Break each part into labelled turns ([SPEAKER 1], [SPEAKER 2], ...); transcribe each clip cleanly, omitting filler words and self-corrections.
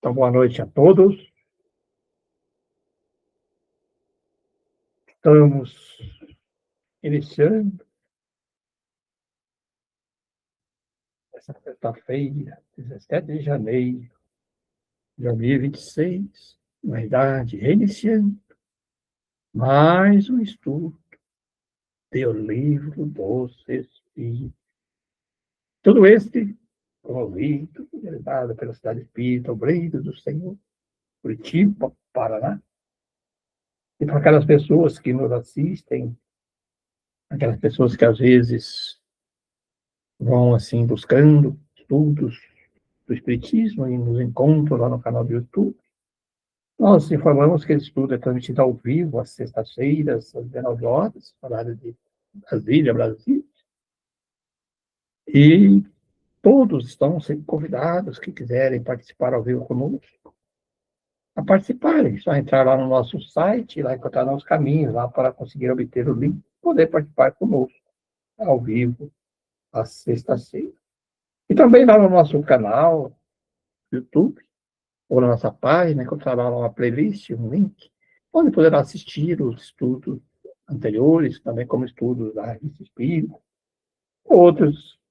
[SPEAKER 1] Então, boa noite a todos. Estamos iniciando essa sexta-feira, 17 de janeiro de 2026, na idade reiniciando, mais um estudo do Livro dos Espíritos. Tudo este promovido, realizado pela Cidade Espírita, Obreiro do Senhor, Curitiba, Paraná. E para aquelas pessoas que nos assistem, aquelas pessoas que às vezes vão assim buscando estudos do Espiritismo e nos encontram lá no canal do YouTube. Nós informamos que esse estudo é transmitido ao vivo às sextas-feiras, às 19 horas, horário de Brasília, Brasil. E todos estão sempre convidados que quiserem participar ao vivo conosco a participarem. Só entrar lá no nosso site e lá encontrar os caminhos lá para conseguir obter o link e poder participar conosco ao vivo às sextas-feiras. E também lá no nosso canal YouTube, ou na nossa página, encontrará lá uma playlist, um link, onde poderá assistir os estudos anteriores, também como estudos da Revista Espírita, outros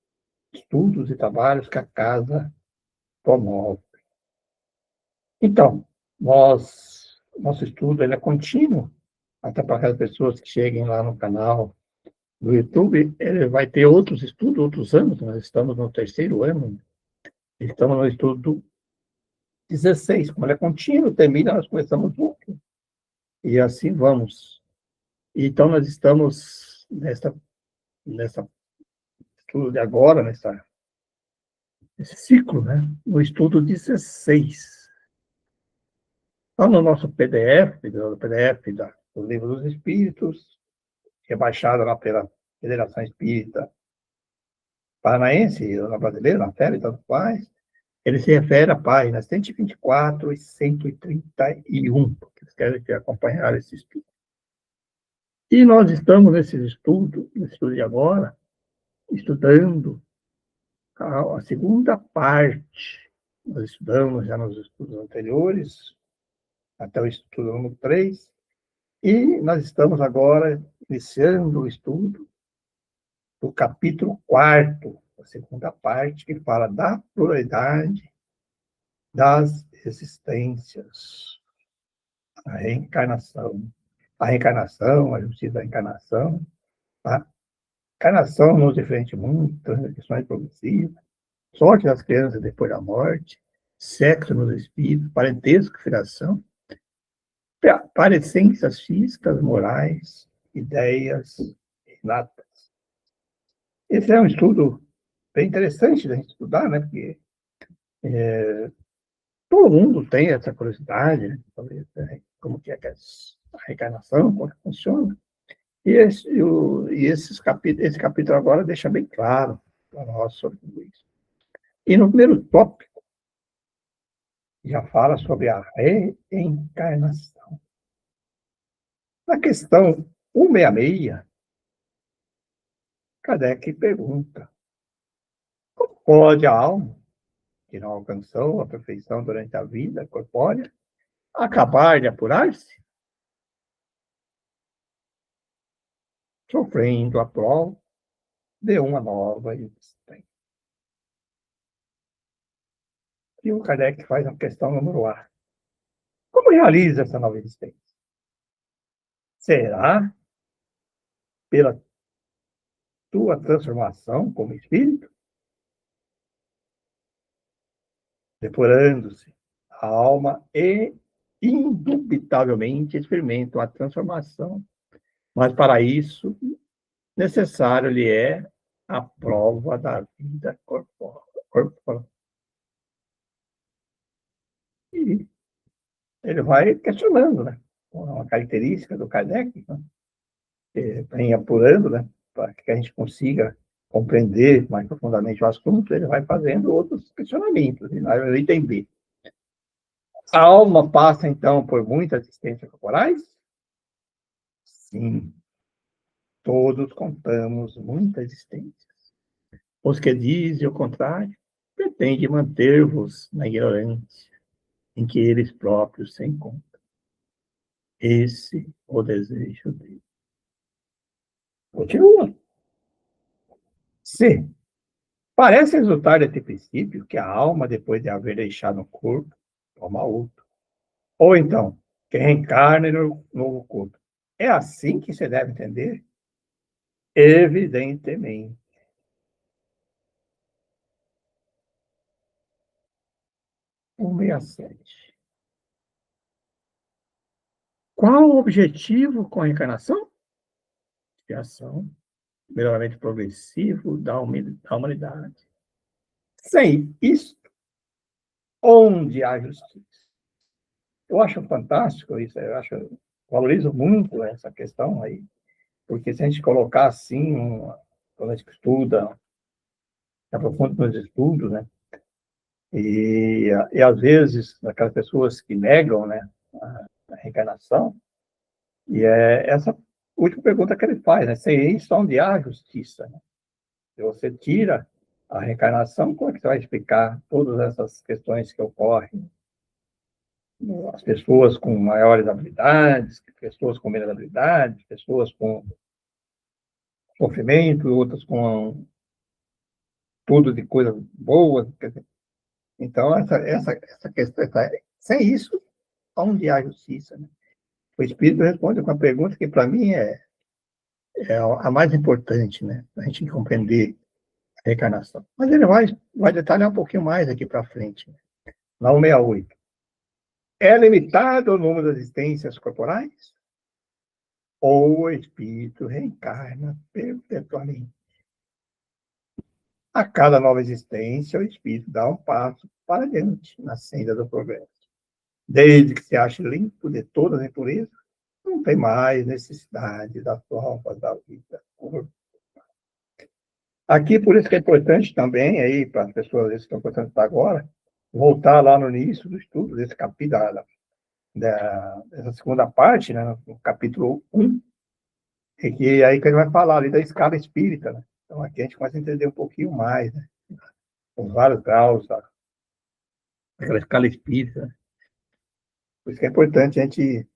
[SPEAKER 1] estudos e trabalhos que a casa promove. Então, nosso estudo ele é contínuo, até para aquelas pessoas que cheguem lá no canal do YouTube, ele vai ter outros estudos, outros anos, nós estamos no terceiro ano, estamos no estudo 16, como ele é contínuo, termina, nós começamos outro. E assim vamos. Então, nós estamos nessa estudo de agora, nesse ciclo, né? No estudo 16. Então, no nosso PDF, do Livro dos Espíritos, que é baixado lá pela Federação Espírita Paranaense, na brasileira, na FEB, tanto faz, ele se refere à página 124 e 131, porque eles querem acompanhar esse estudo. E nós estamos nesse estudo de agora, estudando a segunda parte. Nós estudamos já nos estudos anteriores, até o estudo número 3, e nós estamos agora iniciando o estudo do capítulo 4, a segunda parte, que fala da pluralidade das existências, a reencarnação. A reencarnação, a justiça da encarnação, tá? Encarnação nos diferentes mundos, transgressões progressivas, sorte das crianças depois da morte, sexo nos espíritos, parentesco, filiação, parecências físicas, morais, ideias inatas. Esse é um estudo bem interessante da gente estudar, né? Porque todo mundo tem essa curiosidade, né? Como que é a reencarnação, como é que funciona. E esse capítulo agora deixa bem claro para nós sobre tudo isso. E no primeiro tópico, já fala sobre a reencarnação. Na questão 166, Kardec pergunta: como pode a alma, que não alcançou a perfeição durante a vida corpórea, acabar de apurar-se, sofrendo a prova de uma nova existência? E o Kardec faz a questão número A. Como realiza essa nova existência? Será pela tua transformação como espírito? Depurando-se, a alma indubitavelmente experimenta a transformação, mas para isso necessário lhe é a prova da vida corporal. E ele vai questionando, né? Uma característica do Kardec, né? Vem apurando, né? Para que a gente consiga compreender mais profundamente o assunto, ele vai fazendo outros questionamentos, e nós vamos entender. A alma passa, então, por muitas existências corporais? Sim, todos contamos muitas existências. Os que dizem o contrário pretendem manter-vos na ignorância. em que eles próprios se encontram. Esse o desejo dele. Continua. Se parece resultar desse princípio que a alma, depois de haver deixado o corpo, toma outro. Ou então, que reencarna no novo corpo. É assim que se deve entender? Evidentemente. 167. Qual o objetivo com a reencarnação? Criação, melhoramento progressivo da humanidade. Sem isso, onde há justiça? Eu acho fantástico isso, valorizo muito essa questão aí, porque se a gente colocar assim, quando a gente estuda, aprofunda nos estudos, né? E às vezes, aquelas pessoas que negam, né, a reencarnação, e é essa última pergunta que ele faz, né? Sem isso, onde há justiça? Né? Se você tira a reencarnação, como é que você vai explicar todas essas questões que ocorrem? As pessoas com maiores habilidades, pessoas com menos habilidades, pessoas com sofrimento, outras com tudo de coisas boas. Então, essa questão, sem isso, onde há justiça? Né? O Espírito responde com uma pergunta que, para mim, é a mais importante, né? Para a gente compreender a reencarnação. Mas ele vai detalhar um pouquinho mais aqui para frente. Né? Na 168. É limitado o número das existências corporais? Ou o espírito reencarna perpetuamente? A cada nova existência, o espírito dá um passo para diante na senda do progresso. Desde que se ache limpo de todas as impurezas, não tem mais necessidade das provas da vida. Aqui, por isso que é importante também, aí, para as pessoas que estão passando agora, voltar lá no início do estudo desse capítulo, dessa segunda parte, né, no capítulo 1, e que aí que ele vai falar ali da escala espírita. Né? Então, aqui a gente começa a entender um pouquinho mais, né? Os vários graus daquela escala espírita. Né? Por isso que é importante a gente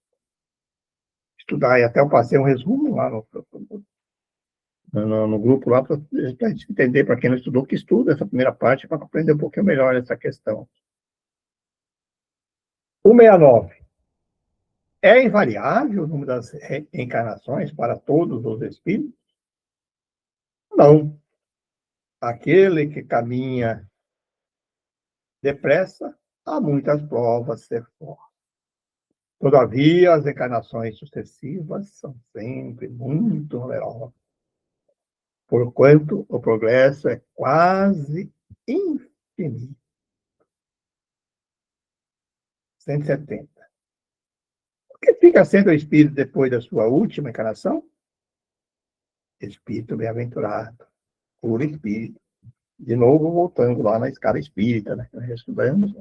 [SPEAKER 1] estudar, e até eu passei um resumo lá no grupo lá, para a gente entender, para quem não estudou, que estuda essa primeira parte, para compreender um pouquinho melhor essa questão. 169. É invariável o número das reencarnações para todos os espíritos? Não. Aquele que caminha depressa, há muitas provas ser forte. Todavia, as encarnações sucessivas são sempre muito numerosas, porquanto o progresso é quase infinito. 170. O que fica sendo o espírito depois da sua última encarnação? Espírito bem-aventurado, puro espírito. De novo, voltando lá na escala espírita, né? Nós estudamos.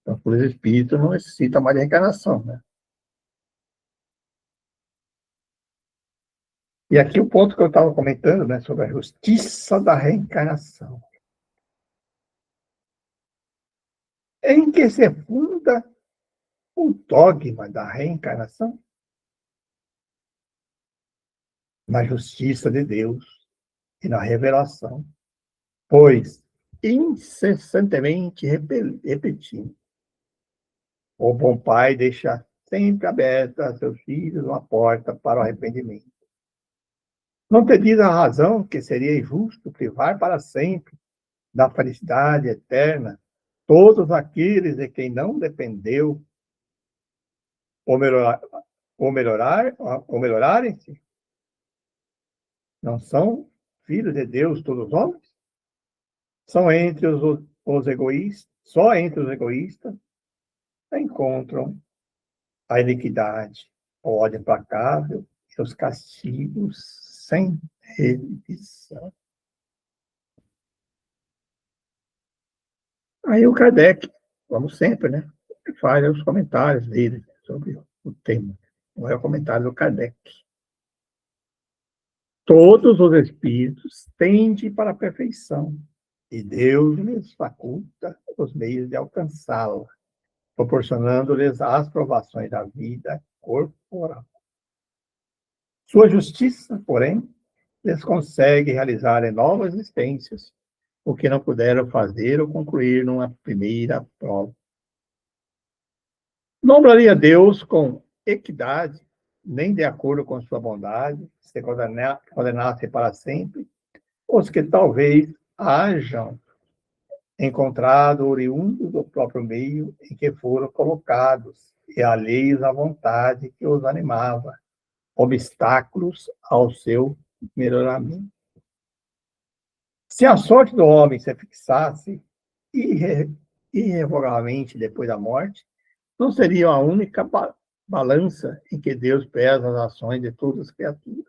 [SPEAKER 1] Então, por espírito não necessita mais de reencarnação, né? E aqui o ponto que eu estava comentando, né, sobre a justiça da reencarnação. Em que se funda o dogma da reencarnação? Na justiça de Deus e na revelação, pois incessantemente repetindo, o bom pai deixa sempre aberta a seus filhos uma porta para o arrependimento. Não te diz a razão que seria injusto privar para sempre da felicidade eterna todos aqueles de quem não dependeu ou melhorarem-se? Não são filhos de Deus todos os homens? São entre os egoístas, só entre os egoístas encontram a iniquidade, o ódio implacável e os castigos sem remissão. Aí o Kardec, como sempre, né, faz os comentários dele sobre o tema. Não é o comentário do Kardec. Todos os espíritos tendem para a perfeição, e Deus lhes faculta os meios de alcançá-la. proporcionando-lhes as provações da vida corporal. Sua justiça, porém, lhes consegue realizar em novas existências o que não puderam fazer ou concluir numa primeira prova. Não obraria Deus com equidade, nem de acordo com sua bondade, se condenasse para sempre os que talvez hajam encontrado oriundos do próprio meio em que foram colocados e alheios à vontade que os animava, obstáculos ao seu melhoramento. Se a sorte do homem se fixasse irrevogavelmente depois da morte, não seria a única balança em que Deus pesa as ações de todas as criaturas.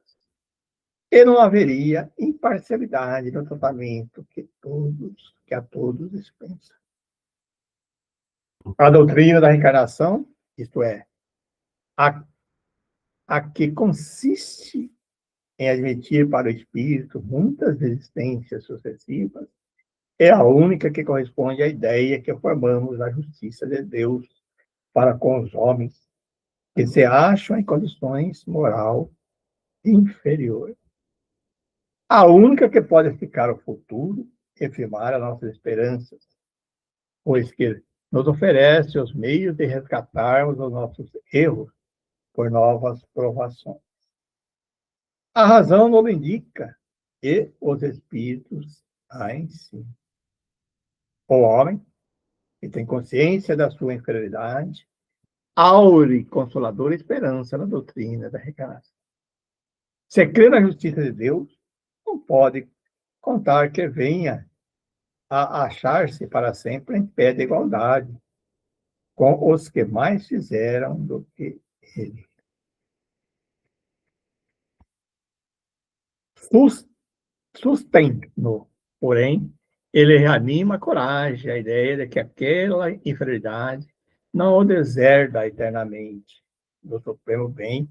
[SPEAKER 1] E não haveria imparcialidade no tratamento que a todos dispensa. A doutrina da reencarnação, isto é, a que consiste em admitir para o espírito muitas existências sucessivas, é a única que corresponde à ideia que formamos da justiça de Deus para com os homens, que se acham em condições moral inferiores. A única que pode explicar o futuro e afirmar as nossas esperanças, pois que nos oferece os meios de resgatarmos os nossos erros por novas provações. A razão nos indica e os espíritos a ensinam. O homem, que tem consciência da sua inferioridade, aure consoladora esperança na doutrina da reencarnação. Se crê na justiça de Deus, não pode contar que venha a achar-se para sempre em pé de igualdade com os que mais fizeram do que ele. Sustém-no, porém, ele reanima a coragem, a ideia de que aquela inferioridade não o deserda eternamente do supremo bem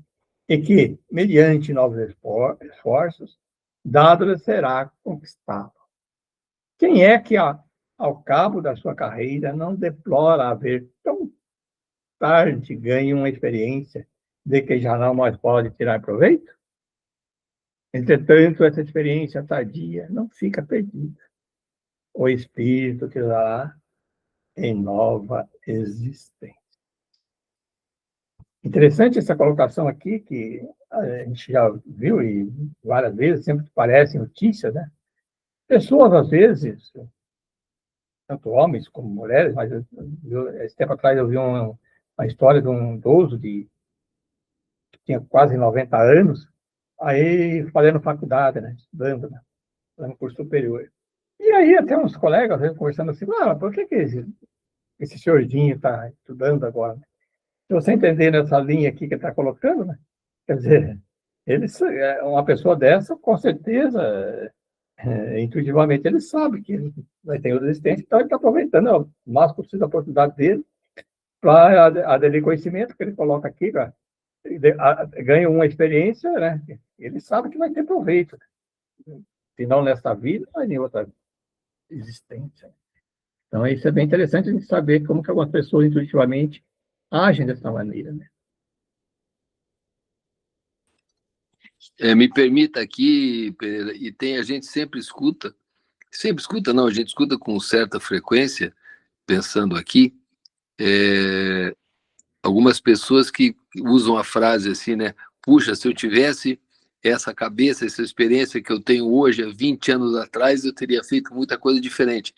[SPEAKER 1] e que, mediante novos esforços, dado-lhe será conquistado. Quem é que, ao cabo da sua carreira, não deplora haver tão tarde ganho uma experiência de que já não mais pode tirar proveito? Entretanto, essa experiência tardia não fica perdida. O espírito te dará em nova existência. Interessante essa colocação aqui, que a gente já viu e várias vezes, sempre parece notícia, né? Pessoas, às vezes, tanto homens como mulheres, mas esse tempo atrás eu vi uma história de um idoso que tinha quase 90 anos, aí fazendo faculdade, né? Estudando, né? Fazendo curso superior. E aí até uns colegas, às vezes, conversando assim, por que esse senhorzinho está estudando agora? Se você entender nessa linha aqui que está colocando, né? Quer dizer, uma pessoa dessa, com certeza, intuitivamente, ele sabe que ele vai ter resistência, então ele está aproveitando o máximo possível da oportunidade dele para aderir conhecimento que ele coloca aqui, ganha uma experiência, né? Ele sabe que vai ter proveito. Se não nessa vida, mas em outra existência. Então, isso é bem interessante a gente saber como que algumas pessoas intuitivamente agem dessa maneira, né?
[SPEAKER 2] Me permita aqui, Pereira, e a gente sempre escuta não, a gente escuta com certa frequência, pensando aqui, algumas pessoas que usam a frase assim, né? Puxa, se eu tivesse essa cabeça, essa experiência que eu tenho hoje, há 20 anos atrás, eu teria feito muita coisa diferente.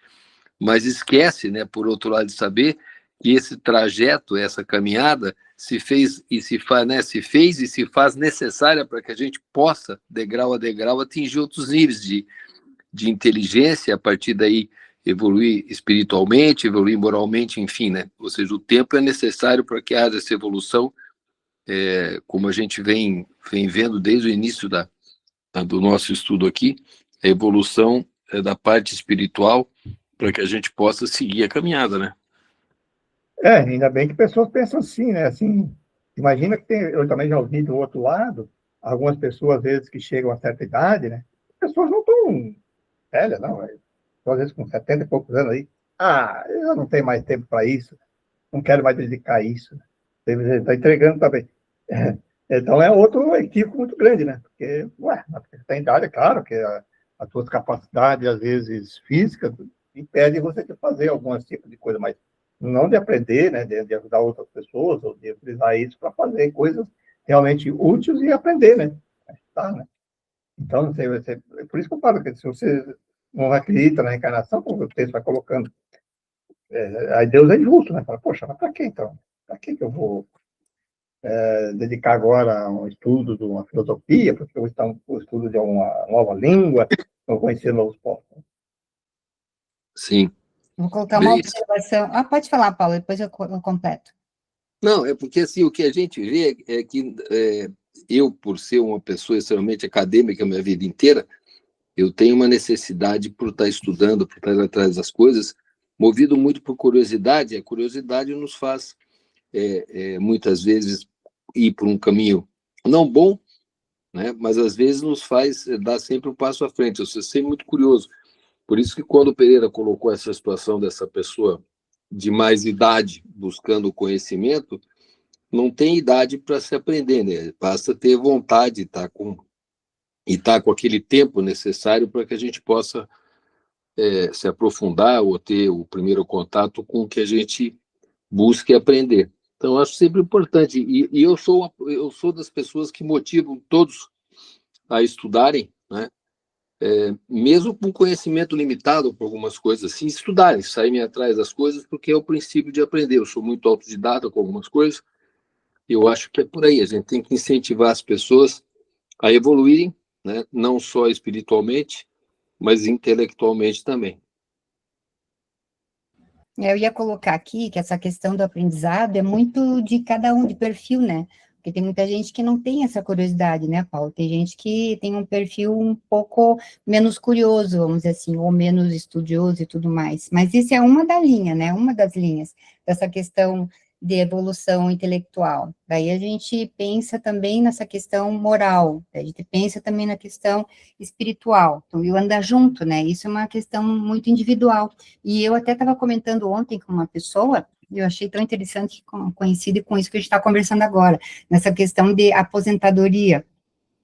[SPEAKER 2] Mas esquece, né, por outro lado, de saber que esse trajeto, essa caminhada, se fez e se faz necessária para que a gente possa, degrau a degrau, atingir outros níveis de inteligência, a partir daí evoluir espiritualmente, evoluir moralmente, enfim, né? Ou seja, o tempo é necessário para que haja essa evolução, como a gente vem vendo desde o início do nosso estudo aqui, a evolução da parte espiritual, para que a gente possa seguir a caminhada, né?
[SPEAKER 1] Ainda bem que pessoas pensam assim, né? Assim, imagina que eu também já ouvi do outro lado, algumas pessoas, às vezes, que chegam a certa idade, né? Pessoas não tão velhas, não. Às vezes com 70 e poucos anos aí. Eu não tenho mais tempo para isso. não quero mais dedicar a isso. Você está entregando também. Então, é outro equívoco muito grande, né? Porque, ué, você tem idade, é claro que as suas capacidades, às vezes, físicas, impedem você de fazer alguns tipos de coisa, mas não de aprender, né? De ajudar outras pessoas, ou de utilizar isso para fazer coisas realmente úteis e aprender, né? Tá, né? Então, por isso que eu falo que se você não acredita na reencarnação, como o texto vai colocando, aí Deus é injusto, né? Fala, poxa, mas para quê então? Para que eu vou dedicar agora a um estudo de uma filosofia, porque eu estou um estudo de uma nova língua, ou conhecer novos povos?
[SPEAKER 2] Sim.
[SPEAKER 3] Vou colocar uma
[SPEAKER 2] Bem,
[SPEAKER 3] observação. Ah, pode falar, Paulo, depois eu completo.
[SPEAKER 2] não, é porque assim, o que a gente vê é que eu, por ser uma pessoa extremamente acadêmica a minha vida inteira, eu tenho uma necessidade por estar estudando, por estar atrás das coisas, movido muito por curiosidade. A curiosidade nos faz, muitas vezes, ir por um caminho não bom, né? Mas às vezes nos faz dar sempre um passo à frente. Eu sou sempre muito curioso. Por isso que quando o Pereira colocou essa situação dessa pessoa de mais idade buscando conhecimento, não tem idade para se aprender, né? Basta ter vontade e estar com aquele tempo necessário para que a gente possa se aprofundar ou ter o primeiro contato com o que a gente busca aprender. Então, acho sempre importante. E eu sou das pessoas que motivam todos a estudarem, né? Mesmo com conhecimento limitado por algumas coisas, assim, estudarem, saírem atrás das coisas, porque é o princípio de aprender. Eu sou muito autodidata com algumas coisas, e eu acho que é por aí. A gente tem que incentivar as pessoas a evoluírem, né? Não só espiritualmente, mas intelectualmente também.
[SPEAKER 3] Eu ia colocar aqui que essa questão do aprendizado é muito de cada um, de perfil, né? Porque tem muita gente que não tem essa curiosidade, né, Paulo? Tem gente que tem um perfil um pouco menos curioso, vamos dizer assim, ou menos estudioso e tudo mais. Mas isso é uma da linha, né? Uma das linhas dessa questão de evolução intelectual. Daí a gente pensa também nessa questão moral, a gente pensa também na questão espiritual. Então, eu ando junto, né? Isso é uma questão muito individual. E eu até estava comentando ontem com uma pessoa, e eu achei tão interessante, coincide com isso que a gente está conversando agora, nessa questão de aposentadoria.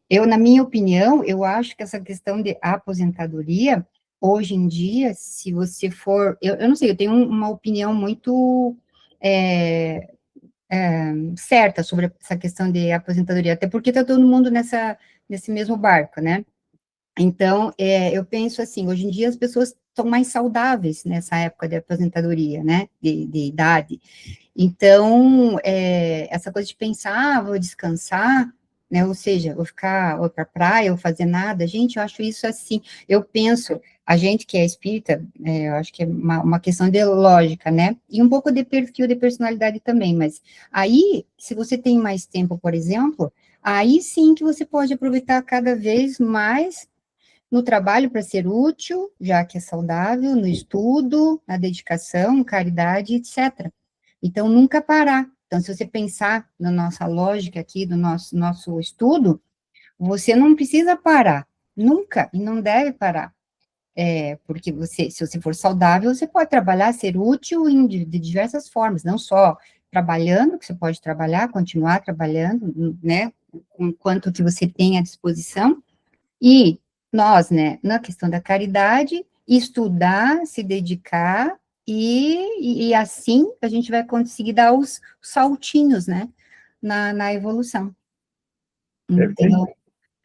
[SPEAKER 3] Eu, na minha opinião, eu acho que essa questão de aposentadoria, hoje em dia, se você for, eu não sei, eu tenho uma opinião muito certa sobre essa questão de aposentadoria, até porque está todo mundo nesse mesmo barco, né? Então, eu penso assim, hoje em dia as pessoas estão mais saudáveis nessa época de aposentadoria, né, de idade. Então, essa coisa de pensar, vou descansar, né, ou seja, vou para a praia, vou fazer nada, gente, eu acho isso assim, eu penso, a gente que é espírita, eu acho que é uma questão de lógica, né, e um pouco de perfil de personalidade também, mas aí, se você tem mais tempo, por exemplo, aí sim que você pode aproveitar cada vez mais no trabalho para ser útil, já que é saudável, no estudo, na dedicação, caridade, etc. Então, nunca parar. Então, se você pensar na nossa lógica aqui, do nosso estudo, você não precisa parar, nunca, e não deve parar. Porque se você for saudável, você pode trabalhar, ser útil de diversas formas, não só trabalhando, que você pode trabalhar, continuar trabalhando, né, com quanto que você tem à disposição, e nós, né, na questão da caridade, estudar, se dedicar, e assim a gente vai conseguir dar os saltinhos, né, na evolução. Então,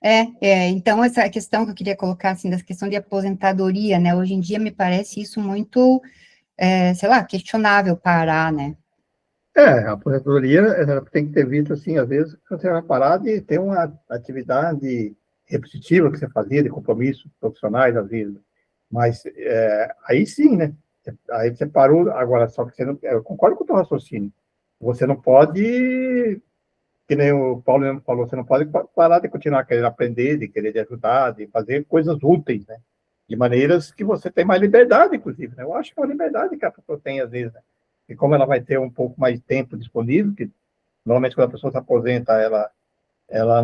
[SPEAKER 3] então, essa questão que eu queria colocar, assim, da questão de aposentadoria, né, hoje em dia me parece isso muito, sei lá, questionável parar, né.
[SPEAKER 1] A aposentadoria ela tem que ter visto, assim, às vezes, você vai parar de ter uma atividade repetitiva que você fazia, de compromissos profissionais, às vezes. Mas aí sim, né? Aí você parou, agora, só que você não, eu concordo com o teu raciocínio. Você não pode, que nem o Paulo mesmo falou, você não pode parar de continuar querendo aprender, de querer ajudar, de fazer coisas úteis, né? De maneiras que você tem mais liberdade, inclusive, né? Eu acho que é uma liberdade que a pessoa tem, às vezes, né? E como ela vai ter um pouco mais de tempo disponível, que normalmente quando a pessoa se aposenta, ela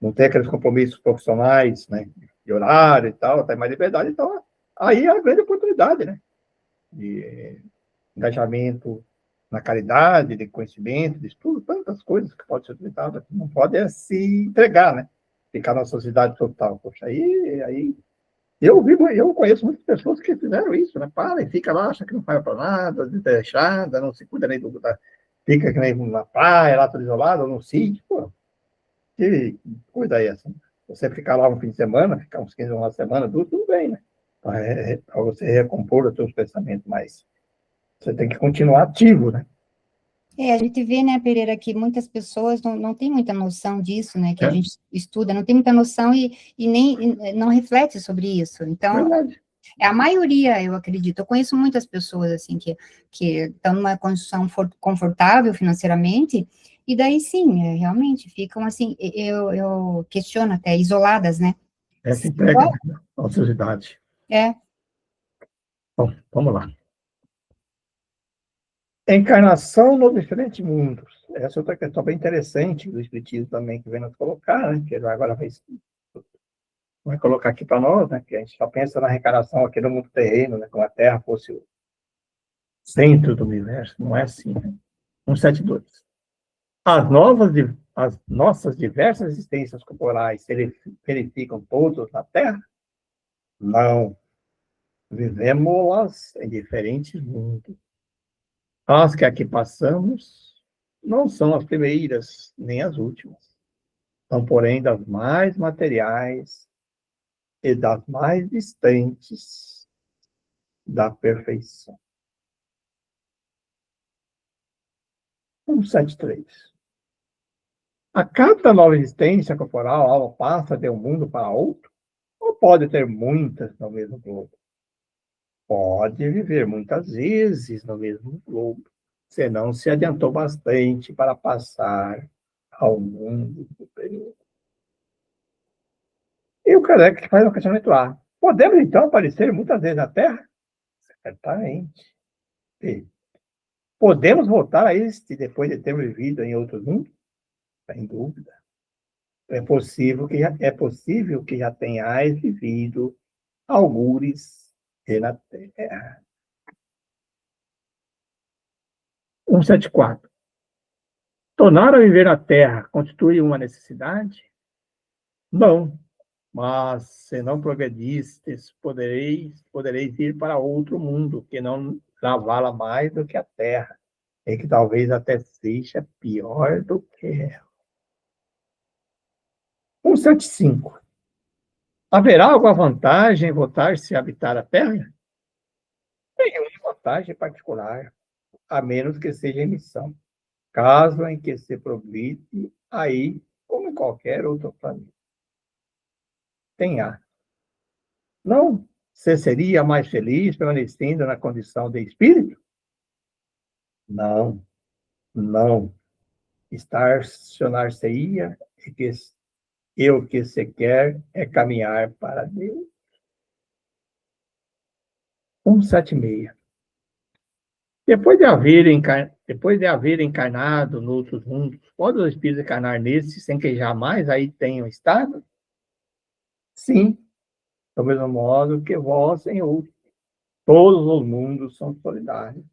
[SPEAKER 1] não tem aqueles compromissos profissionais, né? De horário e tal, tem mais liberdade, então aí é a grande oportunidade, né? engajamento na caridade, de conhecimento, de estudo, tantas coisas que podem ser utilizadas, não pode é se entregar, né? Ficar na sociedade total. Poxa, aí eu conheço muitas pessoas que fizeram isso, né? Para e fica lá, acha que não faz para nada, desleixada, não se cuida nem fica que nem na praia, lá tudo isolado, ou no sítio, pô, que coisa é essa? Você ficar lá um fim de semana, ficar uns 15 uma semana, tudo bem, né? Para você recompor os seus pensamentos, mas você tem que continuar ativo, né?
[SPEAKER 3] A gente vê, né, Pereira, que muitas pessoas não têm muita noção disso, né, que a gente estuda, não tem muita noção e nem não reflete sobre isso. Então,
[SPEAKER 1] Verdade.
[SPEAKER 3] a maioria, eu acredito, eu conheço muitas pessoas, assim, que estão numa condição confortável financeiramente, e daí, sim, realmente, ficam, assim, eu questiono até, isoladas, né?
[SPEAKER 1] Se entrega à sociedade. Bom, vamos lá. Encarnação nos diferentes mundos. Essa é outra questão bem interessante do Espiritismo também, que vem nos colocar, né? Que ele agora vai colocar aqui para nós, né? Que a gente só pensa na reencarnação aqui no mundo terreno, né? Como a Terra fosse o centro do universo. Não é assim, né? 172. As nossas diversas existências corporais se verificam todas na Terra? Não. Vivemos-las em diferentes mundos. As que aqui passamos não são as primeiras, nem as últimas. São, porém, das mais materiais e das mais distantes da perfeição. 173. A cada nova existência corporal, a alma passa de um mundo para outro, ou pode ter muitas no mesmo globo? Pode viver muitas vezes no mesmo globo, senão se adiantou bastante para passar ao mundo superior. E o Kardec faz um questionamento lá. Podemos, então, aparecer muitas vezes na Terra? Certamente. E podemos voltar a este depois de termos vivido em outros mundos? Sem dúvida. É possível que já tenhais vivido algures na Terra. 174. Tornar a viver na Terra constitui uma necessidade? Não. Mas, se não progredistes, podereis ir para outro mundo, que não vala mais do que a Terra, e que talvez até seja pior do que ela. 175. Haverá alguma vantagem em voltar-se a habitar a Terra? Nenhuma vantagem particular, a menos que seja em missão. Caso em que se progride, aí, como em qualquer outro planeta. Tem A. Não, você seria mais feliz permanecendo na condição de espírito? Não, não. Estacionar-se-ia e o que se quer é caminhar para Deus. 176. Depois de haver encarnado noutros mundos, pode o espírito encarnar nesse sem que jamais aí tenham estado? Sim, do mesmo modo que vós em outros. Todos os mundos são solidários.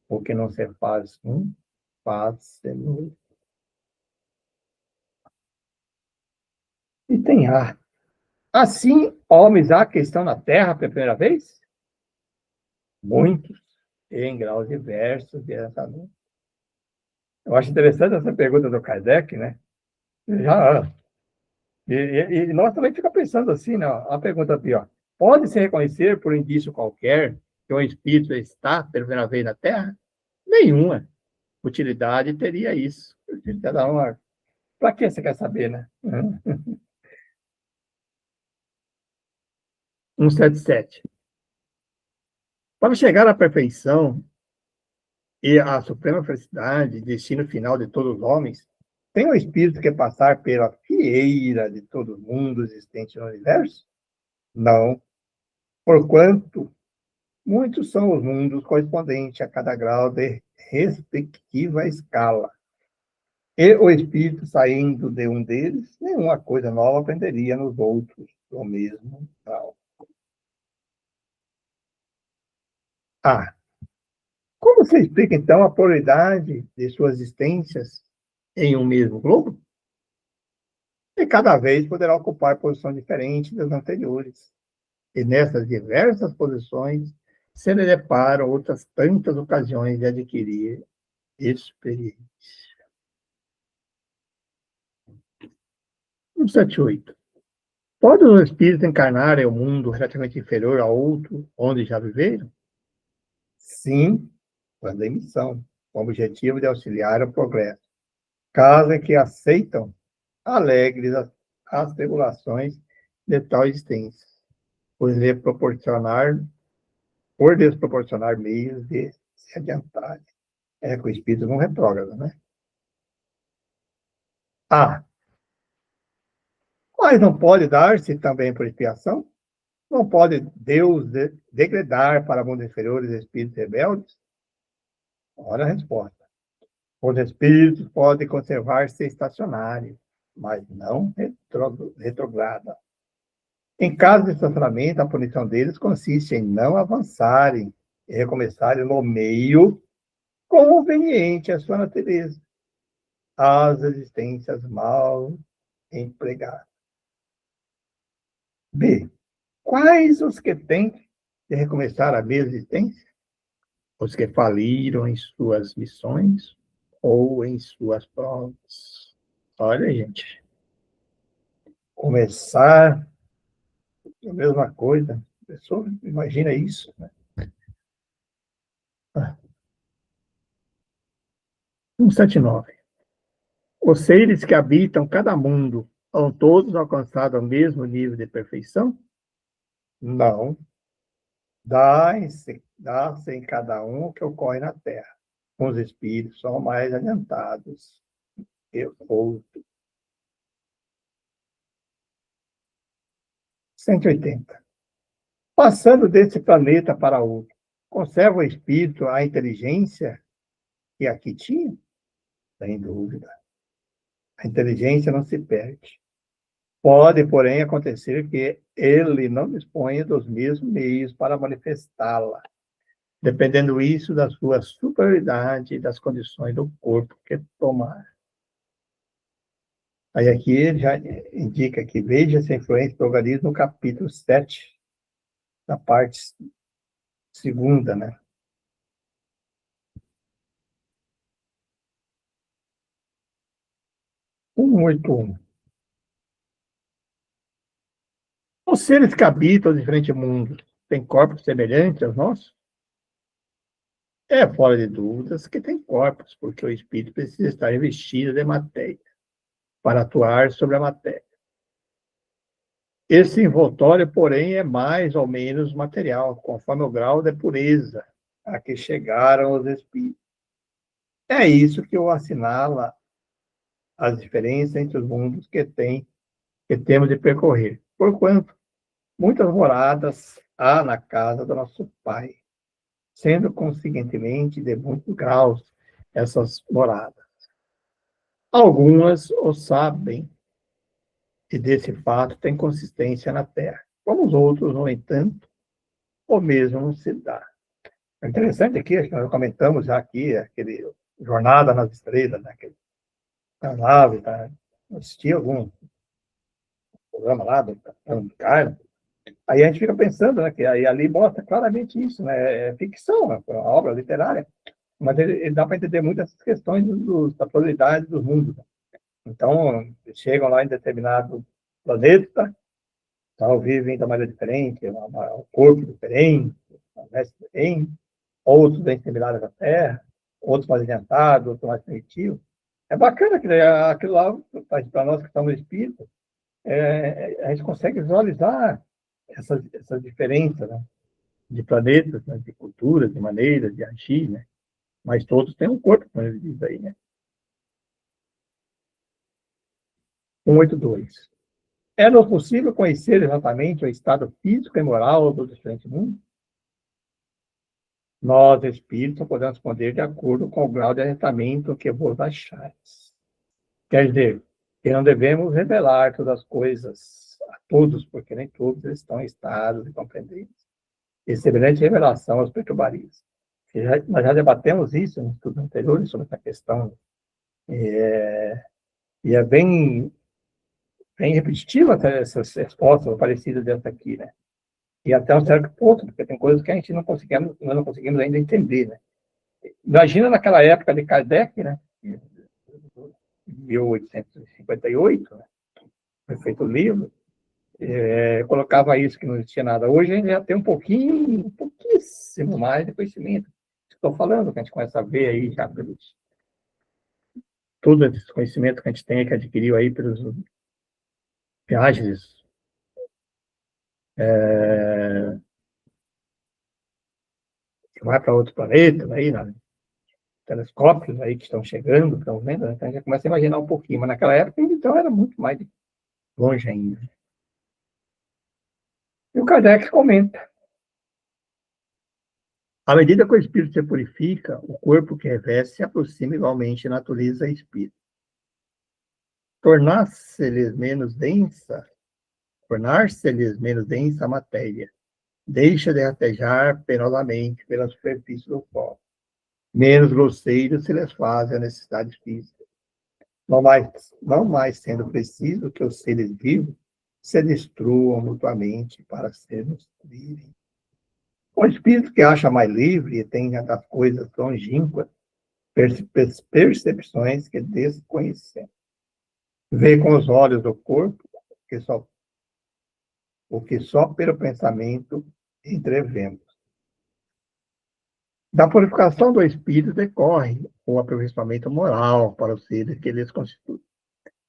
[SPEAKER 1] O que não se faz um, faz-se no outro. E tem ar. Assim, homens há que estão na Terra pela primeira vez? Muitos, em graus diversos de lançamento. Eu acho interessante essa pergunta do Kardec, né? Já, e nós também ficamos pensando assim, né? A pergunta aqui, ó. Pode-se reconhecer por indício qualquer que o espírito está pela primeira vez na Terra? Nenhuma utilidade teria isso. Cada uma. Para que você quer saber, né? 177. Para chegar à perfeição e à suprema felicidade, destino final de todos os homens, tem o espírito que passar pela fieira de todo mundo existente no universo? Não. Porquanto, muitos são os mundos correspondentes a cada grau de respectiva escala. E o espírito saindo de um deles, nenhuma coisa nova aprenderia nos outros do mesmo grau. Ah, você explica, então, a polaridade de suas existências em um mesmo globo? E cada vez poderá ocupar posição diferente das anteriores. E nessas diversas posições se lhe deparam outras tantas ocasiões de adquirir experiência. 178. Pode os espíritos encarnar em um mundo relativamente inferior a outro, onde já viveram? Sim, quando a missão, com o objetivo de auxiliar o progresso. Caso em que aceitam alegres as tribulações de tal existência, por desproporcionar meios de se adiantarem. É que o espírito não retrógrado, né? Ah, mas não pode dar-se também por expiação? Não pode Deus degradar para mundos inferiores espíritos rebeldes? Olha a resposta. Os espíritos podem conservar-se estacionários, mas não retrograda. Em caso de estacionamento, a punição deles consiste em não avançarem e recomeçarem no meio conveniente à sua natureza, as existências mal empregadas. B. Quais os que têm de recomeçar a mesma existência? Os que faliram em suas missões ou em suas provas? Olha, gente. Começar a mesma coisa. A pessoa imagina isso, né? 179. Os seres que habitam cada mundo são todos alcançados ao mesmo nível de perfeição? Não. Dá-se em cada um o que ocorre na Terra. Os espíritos são mais adiantados que outros. 180. Passando desse planeta para outro, conserva o espírito a inteligência que aqui tinha? Sem dúvida. A inteligência não se perde. Pode, porém, acontecer que ele não disponha dos mesmos meios para manifestá-la, dependendo isso da sua superioridade e das condições do corpo que tomar. Aí aqui ele já indica que veja essa influência do organismo no capítulo 7, na parte segunda, né? 181. Os seres que habitam os diferentes mundos têm corpos semelhantes aos nossos? É fora de dúvidas que tem corpos, porque o espírito precisa estar investido de matéria para atuar sobre a matéria. Esse envoltório, porém, é mais ou menos material, conforme o grau de pureza a que chegaram os espíritos. É isso que o assinala as diferenças entre os mundos que temos de percorrer. Porquanto, muitas moradas há na casa do nosso Pai, sendo, consequentemente, de muitos graus essas moradas. Algumas o sabem, e desse fato tem consistência na Terra. Como os outros, no entanto, o mesmo não se dá. É interessante aqui, acho que nós comentamos já aqui, aquele Jornada nas Estrelas, né? Aquele nave, tá? Assisti algum programa lá do Carlos. Aí a gente fica pensando, né, que aí ali mostra claramente isso, né? É ficção, é uma obra literária, mas ele dá para entender muito essas questões da pluralidade dos mundos. Né? Então, chegam lá em determinado planeta, então vivem de maneira diferente, um corpo diferente, uma veste diferente, outros bem similares à Terra, outros mais adiantados, outros mais primitivos. É bacana que aquilo lá, para nós que estamos espíritas, a gente consegue visualizar essas diferenças, né? De planetas, né? De culturas, de maneiras de agir, né? Mas todos têm um corpo, como ele diz aí, né? 182. É-nos possível conhecer exatamente o estado físico e moral do diferente mundo? Nós, espíritos, podemos responder de acordo com o grau de adiantamento que vos achais. Quer dizer, que não devemos revelar todas as coisas a todos, porque nem todos estão em estado de compreender. E semelhante revelação os perturbaria. Nós já debatemos isso em estudos anteriores sobre essa questão, e é bem repetitiva até essas respostas parecidas dessa aqui, né? E até um certo ponto, porque tem coisas que a gente nós não conseguimos ainda entender, né? Imagina naquela época de Kardec, né? Em 1858, né? Foi feito o livro, colocava isso que não existia nada. Hoje a gente já tem um pouquíssimo mais de conhecimento. Estou falando, que a gente começa a ver aí já pelos todo esse conhecimento que a gente tem, que adquiriu aí pelas viagens, que vai para outros planetas, aí, né? Telescópios aí que estão chegando, estão vendo, né? Então a gente já começa a imaginar um pouquinho, mas naquela época, então, era muito mais longe ainda. E o Kardec comenta: à medida que o espírito se purifica, o corpo que reveste se aproxima igualmente da natureza e espírito. Tornar-se-lhes menos densa a matéria, deixa de ratejar penosamente pela superfície do pó. Menos grosseiro se lhes faz a necessidade física. Não mais sendo preciso que os seres vivos se destruam mutuamente para se nutrirem. O espírito que acha mais livre e tem das coisas longínquas, percepções que desconhecemos. Vê com os olhos do corpo o que só pelo pensamento entrevemos. Da purificação do espírito decorre o aperfeiçoamento moral para os seres que eles constituem,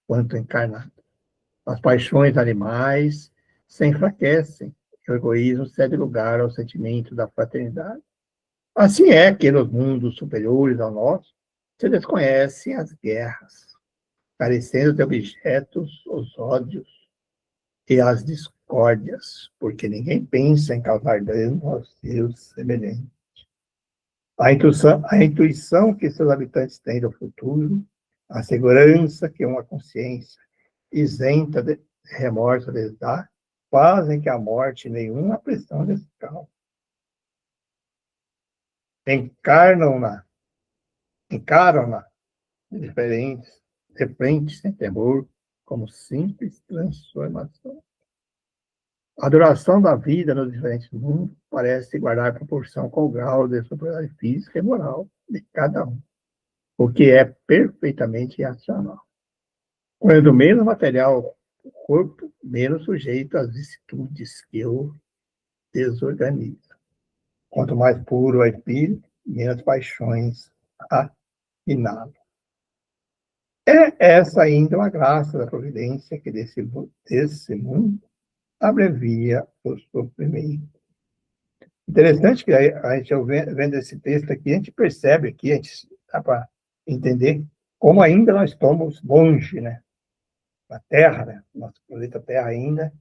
[SPEAKER 1] quanto encarnados. As paixões animais se enfraquecem, e o egoísmo cede lugar ao sentimento da fraternidade. Assim é que nos mundos superiores ao nosso se desconhecem as guerras, carecendo de objetos os ódios e as discórdias, porque ninguém pensa em causar dano aos seus semelhantes. A intuição que seus habitantes têm do futuro, a segurança que uma consciência isenta de remorso lhes dá, fazem que a morte nenhuma pressão lhes cause. Encaram-na de frente, sem temor, como simples transformação. A duração da vida nos diferentes mundos parece guardar proporção com o grau de superioridade física e moral de cada um, o que é perfeitamente racional. Quando menos material o corpo, menos sujeito às vicissitudes que o desorganizam. Quanto mais puro o espírito, menos paixões inalam. É essa ainda uma graça da providência que desse mundo abrevia o sofrimento. Interessante que a gente, vendo esse texto aqui, a gente percebe aqui, a gente dá para entender como ainda nós estamos longe, né? Na Terra, né? Nosso planeta Terra ainda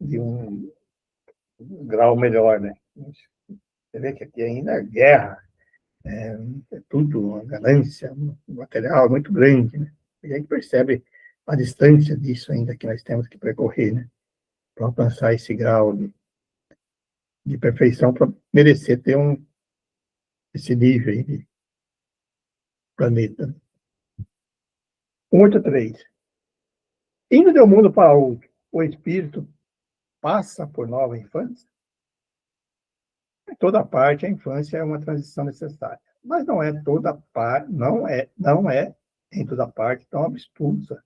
[SPEAKER 1] de um grau melhor, né? Você vê que aqui ainda é guerra, é tudo uma ganância, um material muito grande, né? E a gente percebe a distância disso ainda que nós temos que percorrer, né? Para alcançar esse grau de perfeição, para merecer ter esse nível aí de planeta. 183. Indo de um mundo para outro, o espírito passa por nova infância? Em toda parte, a infância é uma transição necessária, mas não é toda parte, não é em toda parte tão obtusa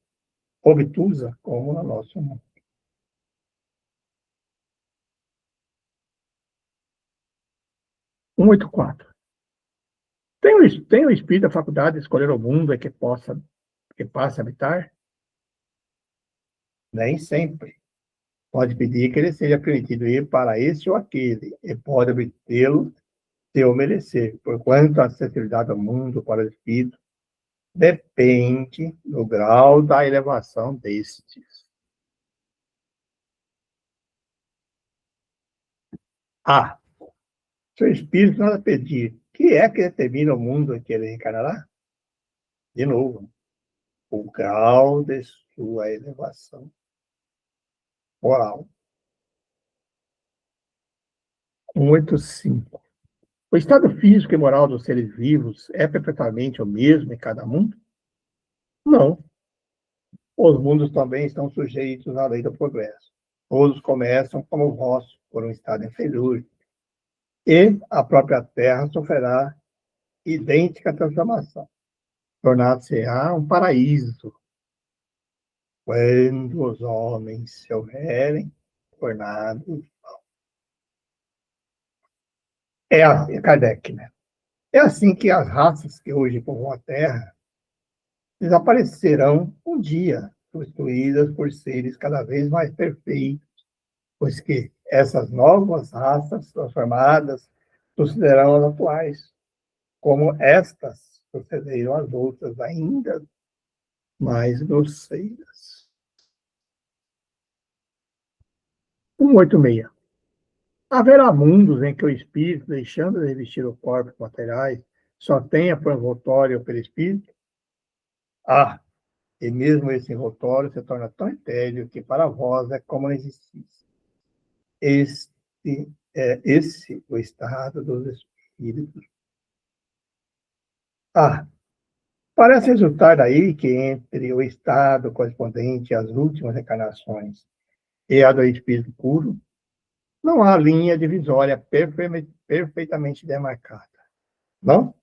[SPEAKER 1] como no nosso mundo. 184. Tem o espírito a faculdade de escolher o mundo que passa a habitar? Nem sempre. Pode pedir que ele seja permitido ir para este ou aquele, e pode obtê-lo se o merecer, porquanto a acessibilidade ao mundo para o espírito depende do grau da elevação destes. A. Se o espírito nada pedir, que é que determina o mundo em que ele encarnará? De novo, o grau de sua elevação moral. 185. O estado físico e moral dos seres vivos é perfeitamente o mesmo em cada mundo? Não. Os mundos também estão sujeitos à lei do progresso. Todos começam como o vosso, por um estado inferior, e a própria Terra sofrerá idêntica transformação, tornar-se-á um paraíso, quando os homens se houverem tornado. É Kardec, né? É assim que as raças que hoje povoam a Terra desaparecerão um dia, substituídas por seres cada vez mais perfeitos, pois que essas novas raças transformadas sucederão as atuais, como estas sucederam as outras ainda mais grosseiras. 186. Haverá mundos em que o espírito, deixando de revestir o corpo com materiais, só tenha por envoltório o perispírito? Ah, e mesmo esse envoltório se torna tão etéreo que para vós é como não existisse. Esse o estado dos espíritos. Ah, parece resultar daí que entre o estado correspondente às últimas encarnações e a do espírito puro, não há linha divisória perfeitamente demarcada. Não?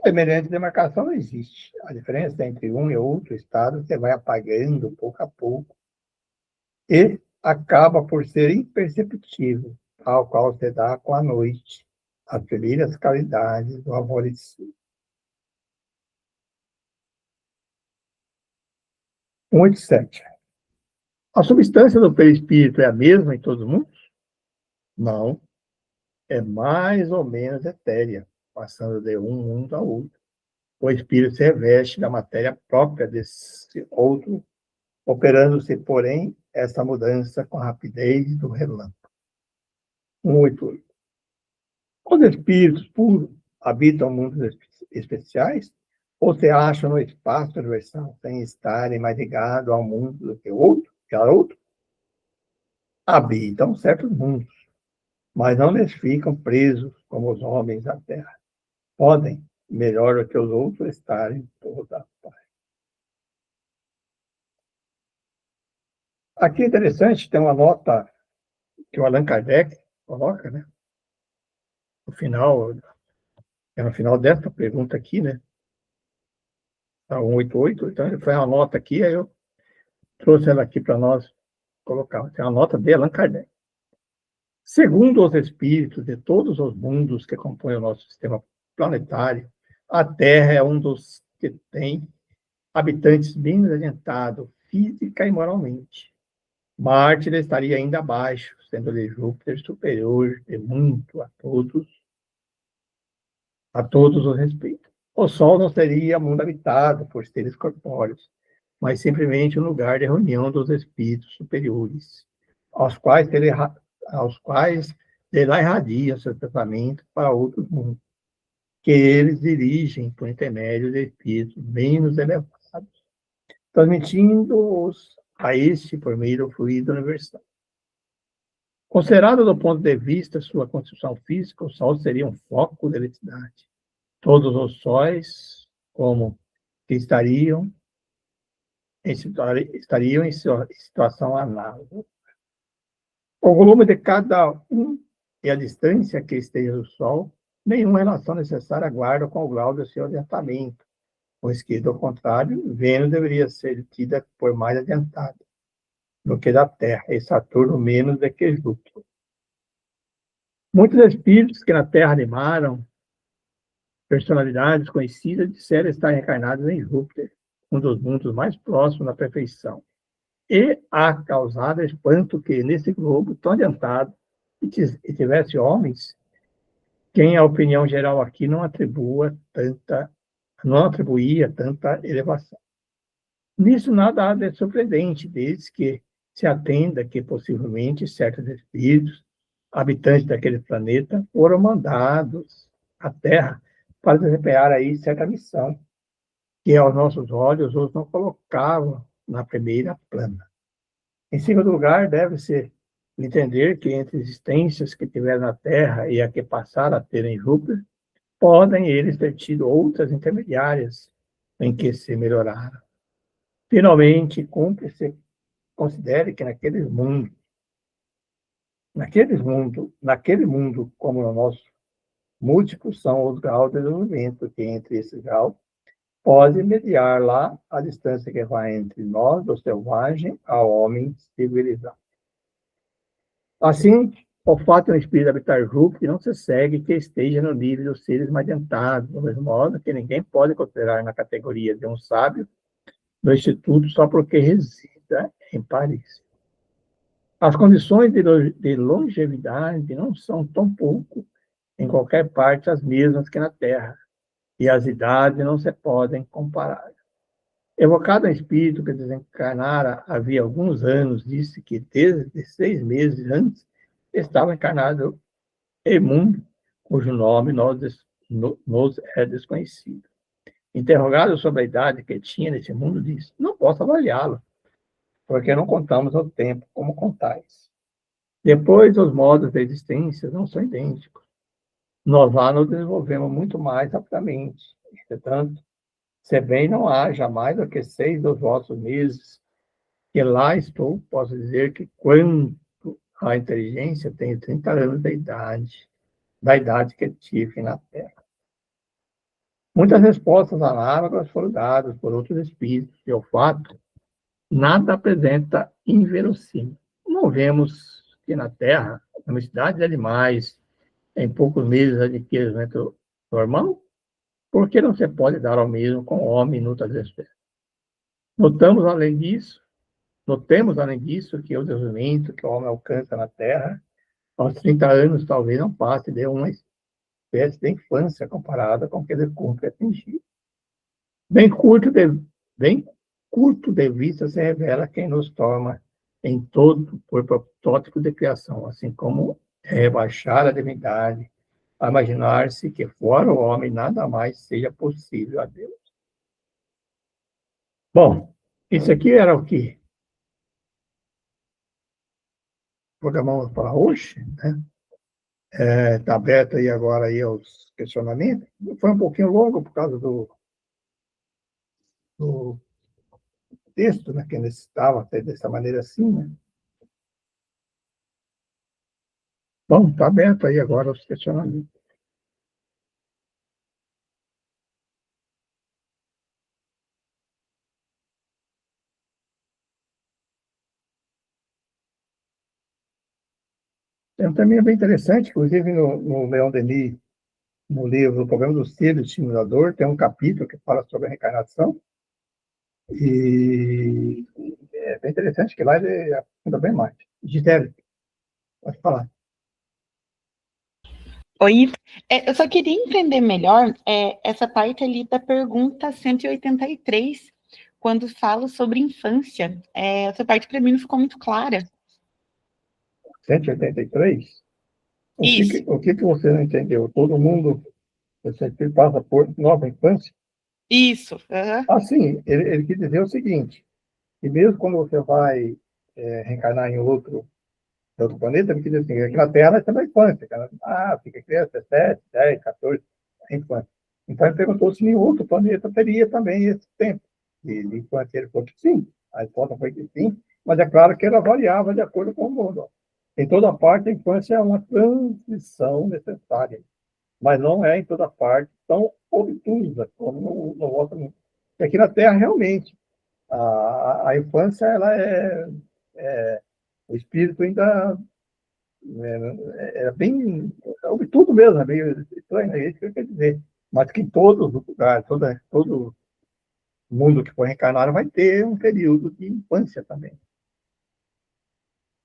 [SPEAKER 1] Semelhante demarcação não existe. A diferença entre um e outro estado você vai apagando pouco a pouco e acaba por ser imperceptível, tal qual se dá com a noite, as primeiras claridades do alvorecer. 187. A substância do perispírito é a mesma em todos os mundos? Não. É mais ou menos etérea, passando de um mundo a outro. O espírito se reveste da matéria própria desse outro, operando-se, porém, essa mudança com a rapidez do relâmpago. 188. Os espíritos puros habitam mundos especiais ou se acham no espaço universal sem estarem mais ligados ao mundo do que o outro? Habitam certos mundos, mas não lhes ficam presos como os homens da terra. Podem, melhor do que os outros, estar em toda a parte. Aqui é interessante, tem uma nota que o Allan Kardec coloca, né? No final, no final dessa pergunta aqui, né? A 188, então ele foi uma nota aqui, aí eu trouxe ela aqui para nós colocar. Tem uma nota de Allan Kardec. Segundo os espíritos de todos os mundos que compõem o nosso sistema planetário, a Terra é um dos que tem habitantes bem adiantados, física e moralmente. Marte estaria ainda abaixo, sendo-lhe Júpiter superior de muito a todos os respeitos. O Sol não seria mundo habitado por seres corpóreos, mas simplesmente um lugar de reunião dos espíritos superiores, aos quais de lá irradia seu pensamento para outros mundos, que eles dirigem por intermédio de espíritos menos elevados, transmitindo-os a este por meio do fluido universal. Considerado do ponto de vista sua constituição física, o Sol seria um foco de eletricidade. Todos os sóis, como que estariam em situação análoga. O volume de cada um e a distância que esteja do Sol, nenhuma relação necessária guarda com o grau do seu adiantamento, pois que, do contrário, Vênus deveria ser tida por mais adiantada do que da Terra, e Saturno menos do que Júpiter. Muitos espíritos que na Terra animaram personalidades conhecidas disseram estar encarnados em Júpiter, um dos mundos mais próximos da perfeição. E há causado espanto que, nesse globo tão adiantado, e tivesse homens, quem a opinião geral aqui não atribuía tanta elevação. Nisso nada há de surpreendente, desde que se atenda que possivelmente certos espíritos, habitantes daquele planeta, foram mandados à Terra para desempenhar aí certa missão, que aos nossos olhos os não colocavam na primeira plana. Em segundo lugar, deve-se Entender que entre existências que tiveram na Terra e a que passaram a ter em Júpiter, podem eles ter tido outras intermediárias em que se melhoraram. Finalmente, cumpre-se, considere que naquele mundo como no nosso, múltiplos são os graus de desenvolvimento que entre esses graus pode mediar lá a distância que vai entre nós, do selvagem, ao homem civilizado. Assim, o fato do espírito habitar Júpiter não se segue que esteja no nível dos seres mais adiantados, do mesmo modo que ninguém pode considerar na categoria de um sábio do Instituto só porque resida em Paris. As condições de longevidade não são tão pouco em qualquer parte as mesmas que na Terra, e as idades não se podem comparar. Evocado um espírito que desencarnara havia alguns anos, disse que desde 6 meses antes estava encarnado em mundo cujo nome nos é desconhecido. Interrogado sobre a idade que tinha nesse mundo, disse: não posso avaliá-lo, porque não contamos o tempo como contais. Depois, os modos de existência não são idênticos. Nós lá nos desenvolvemos muito mais rapidamente. Entretanto, se bem não haja mais do que 6 dos vossos meses que lá estou, posso dizer que quanto à inteligência, tenho 30 anos da idade que tive na Terra. Muitas respostas análogas foram dadas por outros espíritos, e o fato nada apresenta inverossímil. Não vemos que na Terra, a densidade de animais em poucos meses adquire o normal, porque não se pode dar ao mesmo com o homem em outras espécies. Notemos, além disso, que o desenvolvimento que o homem alcança na Terra, aos 30 anos, talvez não passe de uma espécie de infância comparada com o que ele cumpre atingir. Bem curto de vista se revela quem nos toma em todo por protótipo de criação, assim como rebaixar a divindade, a imaginar-se que fora o homem nada mais seja possível a Deus. Bom, isso aqui era o que programamos para hoje, né? Está aberto aí agora aí aos questionamentos. Foi um pouquinho longo por causa do texto, né, que necessitava até dessa maneira assim, né? Bom, está aberto aí agora os questionamentos. Também é bem interessante, inclusive no Leon Denis, no livro O Problema do Ser e do Simulador, tem um capítulo que fala sobre a reencarnação, e é bem interessante que lá ele aprofunda bem mais. Gisele, pode falar.
[SPEAKER 4] Oi, eu só queria entender melhor essa parte ali da pergunta 183, quando falo sobre infância. Essa parte para mim não ficou muito clara.
[SPEAKER 1] 183?
[SPEAKER 4] Isso.
[SPEAKER 1] O que você não entendeu? Todo mundo você passa por nova infância?
[SPEAKER 4] Isso. Uhum.
[SPEAKER 1] Assim, ele quis dizer o seguinte, que mesmo quando você vai reencarnar em outro planeta, ele quis dizer assim, aqui na Terra nós estamos na infância, cara. Fica criança, 7, 10, 14, é infância. Então ele perguntou se em outro planeta teria também esse tempo de infância. Ele falou que sim, a resposta foi que sim, mas é claro que ela variava de acordo com o mundo. Em toda parte, a infância é uma transição necessária, mas não é em toda parte tão obtusa como no outro mundo. E aqui na Terra, realmente, a infância, ela o espírito ainda é bem obtuso mesmo, é meio estranho, é isso que eu quero dizer. Mas que em todos os lugares, todo mundo que for reencarnado vai ter um período de infância também.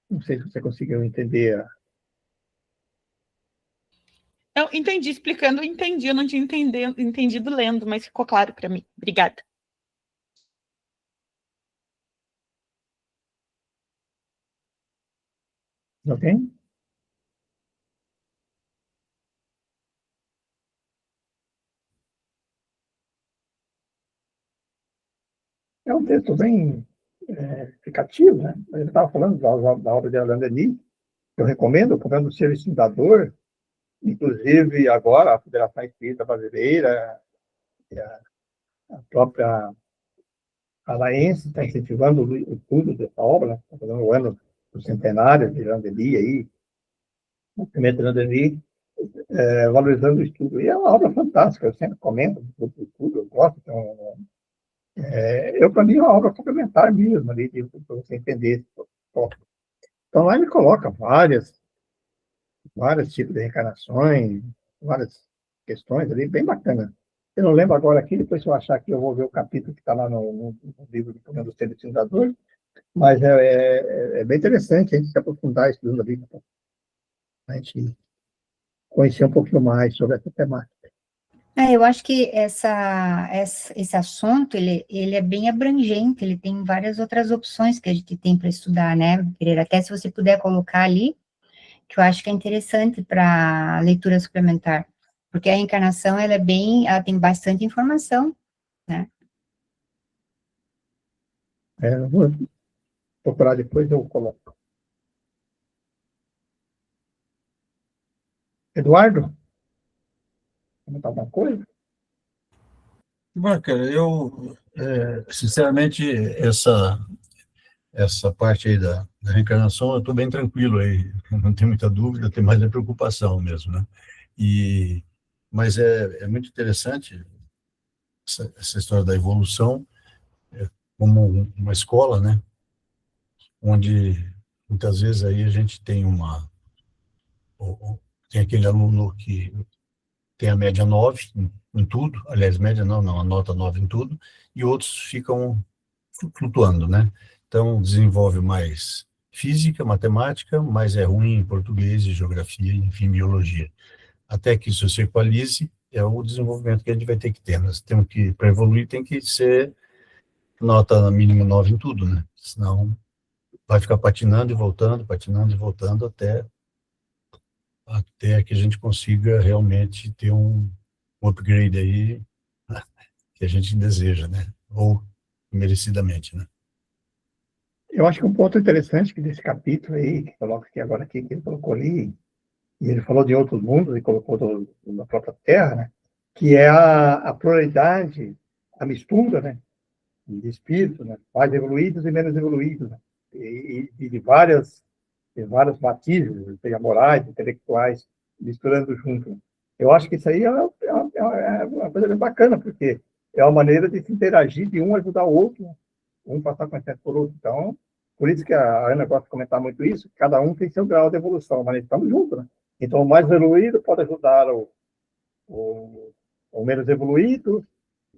[SPEAKER 1] Não sei se você conseguiu entender.
[SPEAKER 4] Eu entendi explicando, eu entendi, eu não tinha entendido lendo, mas ficou claro para mim. Obrigada.
[SPEAKER 1] Ok? É um texto bem explicativo, né? Ele estava falando da obra de Alain Denis, eu recomendo, o programa do Serviço Fundador, inclusive agora a Federação Espírita Brasileira, a própria Alaense está incentivando o estudo dessa obra, está fazendo o ano do centenário de Landeli aí, o primeiro de Landeli, valorizando o estudo. E é uma obra fantástica, eu sempre comento sobre o estudo, eu gosto. Então, para mim, é uma obra complementar mesmo, ali, para você entender esse tópico. Então, lá ele coloca vários tipos de reencarnações, várias questões ali, bem bacana. Eu não lembro agora aqui, depois se eu achar aqui, eu vou ver o capítulo que está lá no livro do Programa do Selecionador, mas é bem interessante a gente se aprofundar estudando ali, a gente conhecer um pouquinho mais sobre essa temática.
[SPEAKER 3] Eu acho que esse assunto, ele é bem abrangente, ele tem várias outras opções que a gente tem para estudar, né, Pereira? Até se você puder colocar ali, que eu acho que é interessante para leitura suplementar, porque a reencarnação, ela tem bastante informação, né?
[SPEAKER 1] Eu vou procurar depois, eu coloco. Eduardo? Comentar alguma coisa?
[SPEAKER 5] Bacana, sinceramente, essa parte aí da reencarnação, eu estou bem tranquilo aí, não tenho muita dúvida, tem mais a preocupação mesmo, né? Mas é muito interessante essa história da evolução, como uma escola, né? Onde muitas vezes aí a gente tem tem aquele aluno que tem a média 9 em tudo, aliás, média não, a nota 9 em tudo, e outros ficam flutuando, né? Então, desenvolve mais física, matemática, mas é ruim em português, geografia, enfim, biologia. Até que isso se equalize, é o desenvolvimento que a gente vai ter que ter. Nós temos que, para evoluir, tem que ser nota mínimo 9 em tudo, né? Senão vai ficar patinando e voltando, até que a gente consiga realmente ter um upgrade aí, né, que a gente deseja, né? Ou merecidamente, né?
[SPEAKER 1] Eu acho que um ponto interessante que desse capítulo aí, que coloca aqui agora, aqui, que ele colocou ali, e ele falou de outros mundos e colocou da própria Terra, né? Que é a pluralidade, a mistura, né? De espíritos, né? Mais evoluídos e menos evoluídos, né? E de vários matizes, seja morais, intelectuais, misturando junto. Eu acho que isso aí é uma coisa bem bacana, porque é uma maneira de se interagir, de um ajudar o outro, né? Um passar conhecimento por outro. Então, por isso que a Ana gosta de comentar muito isso, que cada um tem seu grau de evolução, mas estamos juntos, né? Então, o mais evoluído pode ajudar o menos evoluído,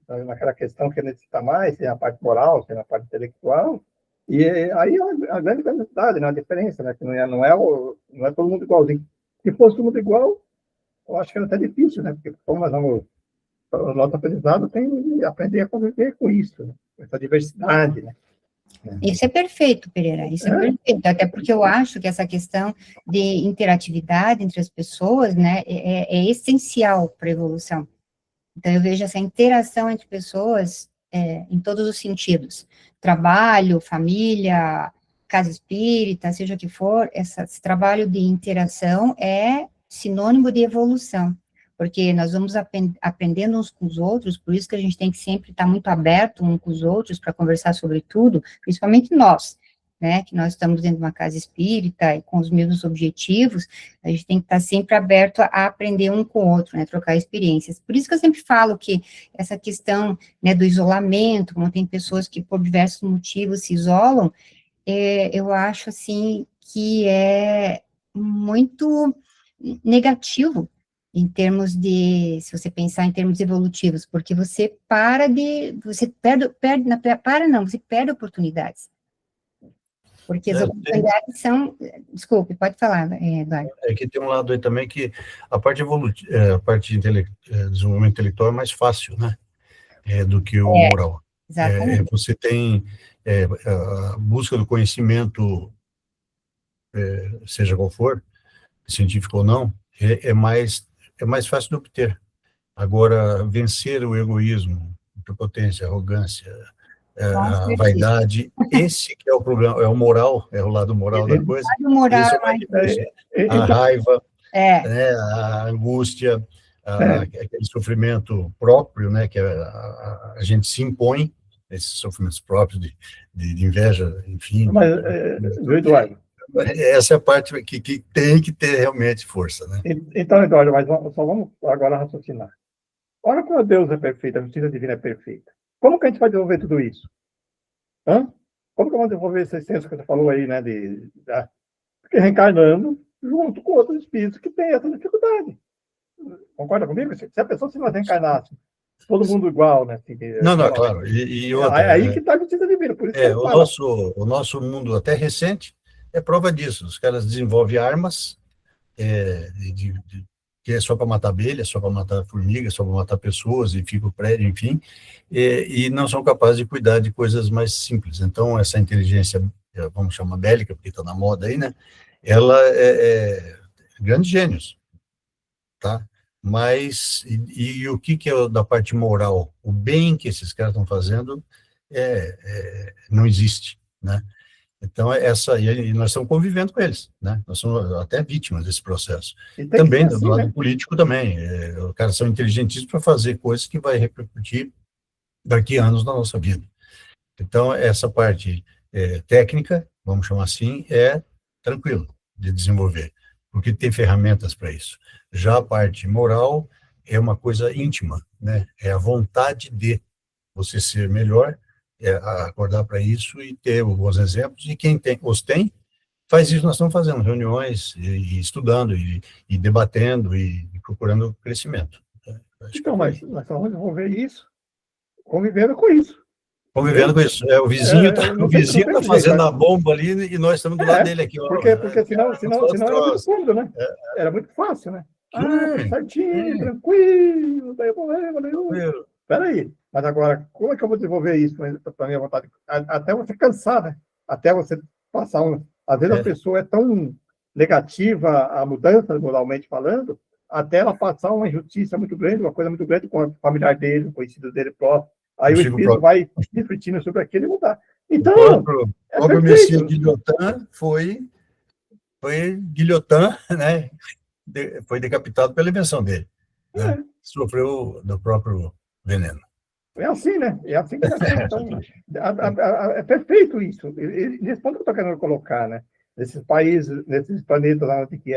[SPEAKER 1] naquela questão que necessita mais, seja a parte moral, seja a parte intelectual, e aí a grande velocidade, né, a diferença, né, que não é todo mundo igualzinho. Se fosse todo mundo igual, eu acho que era até difícil, né, porque como nós vamos, o nosso aprendizado tem que aprender a conviver com isso, né, com essa diversidade, né.
[SPEAKER 3] Isso é perfeito, Pereira, isso é perfeito, até porque eu acho que essa questão de interatividade entre as pessoas, né, é essencial para a evolução. Então, eu vejo essa interação entre pessoas em todos os sentidos, trabalho, família, casa espírita, seja o que for, esse trabalho de interação é sinônimo de evolução, porque nós vamos aprendendo uns com os outros, por isso que a gente tem que sempre estar muito aberto uns com os outros para conversar sobre tudo, principalmente nós, né, que nós estamos dentro de uma casa espírita e com os mesmos objetivos, a gente tem que estar sempre aberto a aprender um com o outro, né, trocar experiências. Por isso que eu sempre falo que essa questão, né, do isolamento, como tem pessoas que por diversos motivos se isolam, eu acho, assim, que é muito negativo em termos de, se você pensar em termos evolutivos, porque você você perde oportunidades. Porque as oportunidades são... Desculpe, pode falar, Eduardo.
[SPEAKER 5] É que tem um lado aí também que a parte evolutiva, a parte de desenvolvimento intelectual é mais fácil, né? Do que o moral.
[SPEAKER 3] Exatamente.
[SPEAKER 5] Você tem a busca do conhecimento, seja qual for, científico ou não, é mais fácil de obter. Agora, vencer o egoísmo, a prepotência, a arrogância, a vaidade, esse que é o problema, é o moral, é o lado moral da coisa.
[SPEAKER 3] O moral
[SPEAKER 5] Isso
[SPEAKER 3] é mais
[SPEAKER 5] a
[SPEAKER 1] Então,
[SPEAKER 5] raiva,
[SPEAKER 3] é,
[SPEAKER 5] né, a angústia,
[SPEAKER 1] É.
[SPEAKER 5] aquele sofrimento próprio, né, que a gente se impõe, esses sofrimentos próprios de inveja, enfim.
[SPEAKER 1] mas, viu, Eduardo?
[SPEAKER 5] Essa é a parte que tem que ter realmente força, né?
[SPEAKER 1] Então, Eduardo, mas só vamos agora raciocinar. Olha como Deus é perfeito, a justiça divina é perfeita. Como que a gente vai desenvolver tudo isso? Hã? Como que vamos desenvolver esse senso que você falou aí, né? Porque reencarnando junto com outros espíritos que têm essa dificuldade. Concorda comigo? Se a pessoa se nós reencarnasse, todo mundo igual, né? Assim,
[SPEAKER 5] Não, claro. E outra,
[SPEAKER 1] é aí que está a justiça divina, por isso que
[SPEAKER 5] o nosso mundo até recente é prova disso. Os caras desenvolvem armas que é só para matar abelha, só para matar formiga, só para matar pessoas, e fica o prédio, enfim, e não são capazes de cuidar de coisas mais simples. Então, essa inteligência, vamos chamar bélica, porque está na moda aí, né? Ela é grandes gênios, tá? Mas, e o que é da parte moral? O bem que esses caras estão fazendo não existe, né? Então, e nós estamos convivendo com eles, né? Nós somos até vítimas desse processo. Também, do lado político também. Os caras são inteligentíssimos para fazer coisas que vai repercutir daqui a anos na nossa vida. Então, essa parte técnica, vamos chamar assim, é tranquilo de desenvolver, porque tem ferramentas para isso. Já a parte moral é uma coisa íntima, né? É a vontade de você ser melhor, acordar para isso e ter bons exemplos, e quem os tem, faz isso. Nós estamos fazendo reuniões, e estudando, e debatendo, e procurando crescimento.
[SPEAKER 1] Então, mas nós vamos desenvolver isso convivendo com isso.
[SPEAKER 5] Convivendo com isso. O vizinho está fazendo a bomba ali, e nós estamos do lado dele aqui.
[SPEAKER 1] Porque senão era muito cômodo, né? Era muito fácil, né? Certinho, tranquilo, daí problema nenhum. Peraí, mas agora, como é que eu vou desenvolver isso para a minha vontade? Até você cansar, né? Até você passar Às vezes a pessoa é tão negativa à mudança, moralmente falando, até ela passar uma injustiça muito grande, uma coisa muito grande com o familiar dele, o conhecido dele próximo. Aí o espírito vai refletindo sobre aquilo e mudar. Então,
[SPEAKER 5] o próprio Messias Guilhotin foi Guilhotin, né? Foi decapitado pela invenção dele. Né? Sofreu do próprio veneno.
[SPEAKER 1] É assim, né? É assim que então, é perfeito isso. Nesse ponto que eu estou querendo colocar, né? Nesses países, nesses planetas onde que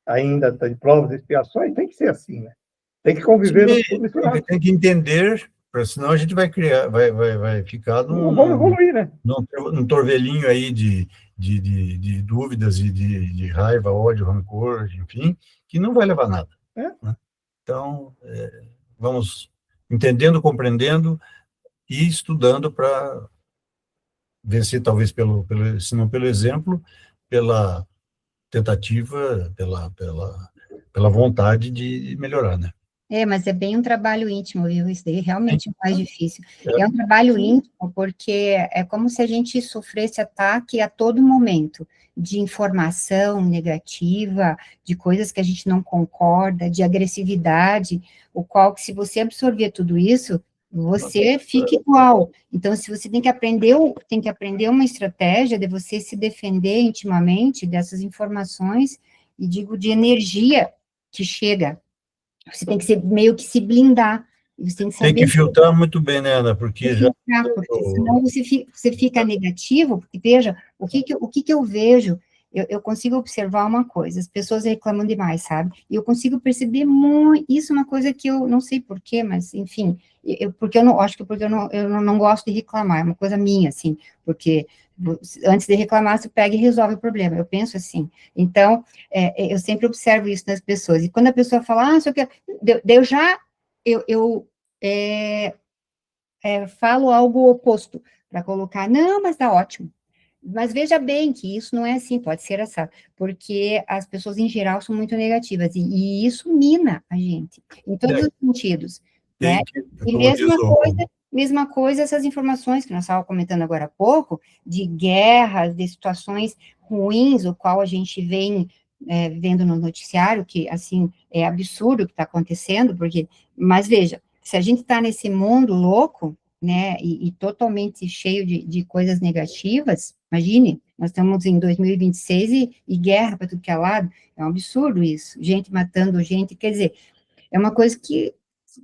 [SPEAKER 1] ainda tem provas e expiações, tem que ser assim, né? Tem que conviver misturado.
[SPEAKER 5] Tem que entender, senão a gente vai criar, vai ficar
[SPEAKER 1] vamos evoluir, né?
[SPEAKER 5] num torvelinho aí de dúvidas e de raiva, ódio, rancor, enfim, que não vai levar a nada. Né? Então, vamos entendendo, compreendendo e estudando para vencer, talvez, se não pelo exemplo, pela tentativa, pela vontade de melhorar, né?
[SPEAKER 3] Mas é bem um trabalho íntimo, viu? Isso daí realmente é mais difícil. É um trabalho íntimo porque é como se a gente sofresse ataque a todo momento, de informação negativa, de coisas que a gente não concorda, de agressividade, o qual, se você absorver tudo isso, você fica igual. Então, se você tem que aprender uma estratégia de você se defender intimamente dessas informações, e digo, de energia que chega. Você tem que meio que se blindar. Você tem que saber.
[SPEAKER 5] Tem que filtrar muito bem, né, Ana? Porque
[SPEAKER 3] senão você fica negativo. Porque, veja, o que eu vejo, eu consigo observar uma coisa, as pessoas reclamam demais, sabe? E eu consigo perceber muito, isso é uma coisa que eu não sei porquê, mas, enfim, porque eu não gosto de reclamar, é uma coisa minha, assim, porque antes de reclamar, você pega e resolve o problema, eu penso assim. Então, eu sempre observo isso nas pessoas, e quando a pessoa fala, só que eu falo algo oposto, para colocar, não, mas tá ótimo. Mas veja bem que isso não é assim, pode ser essa, porque as pessoas em geral são muito negativas, e isso mina a gente, em todos os sentidos, né? E mesma coisa essas informações que nós estávamos comentando agora há pouco, de guerras, de situações ruins, o qual a gente vem vendo no noticiário, que, assim, é absurdo o que está acontecendo, mas veja, se a gente está nesse mundo louco, né, e totalmente cheio de coisas negativas, imagine, nós estamos em 2026 e guerra para tudo que é lado, é um absurdo isso, gente matando gente, quer dizer, é uma coisa que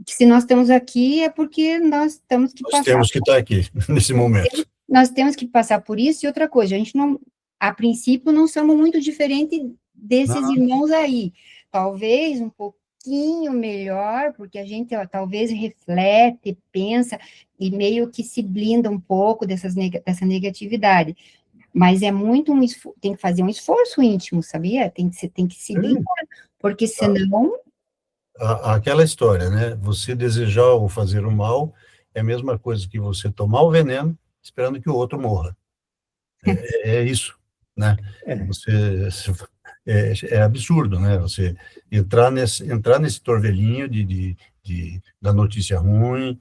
[SPEAKER 3] se nós estamos aqui é porque nós temos que
[SPEAKER 5] Nós temos que estar aqui, nesse momento.
[SPEAKER 3] Nós temos que passar por isso, e outra coisa, a gente não, a princípio, não somos muito diferentes desses irmãos aí, talvez um pouquinho melhor, porque a gente, ó, talvez reflete, pensa, e meio que se blinda um pouco dessa negatividade, mas é muito tem que fazer um esforço íntimo, sabia? Tem que se blindar, porque senão...
[SPEAKER 5] Aquela história, né? Você desejar ou fazer o mal é a mesma coisa que você tomar o veneno esperando que o outro morra. É isso, né? É absurdo, né? Você entrar nesse torvelinho da notícia ruim,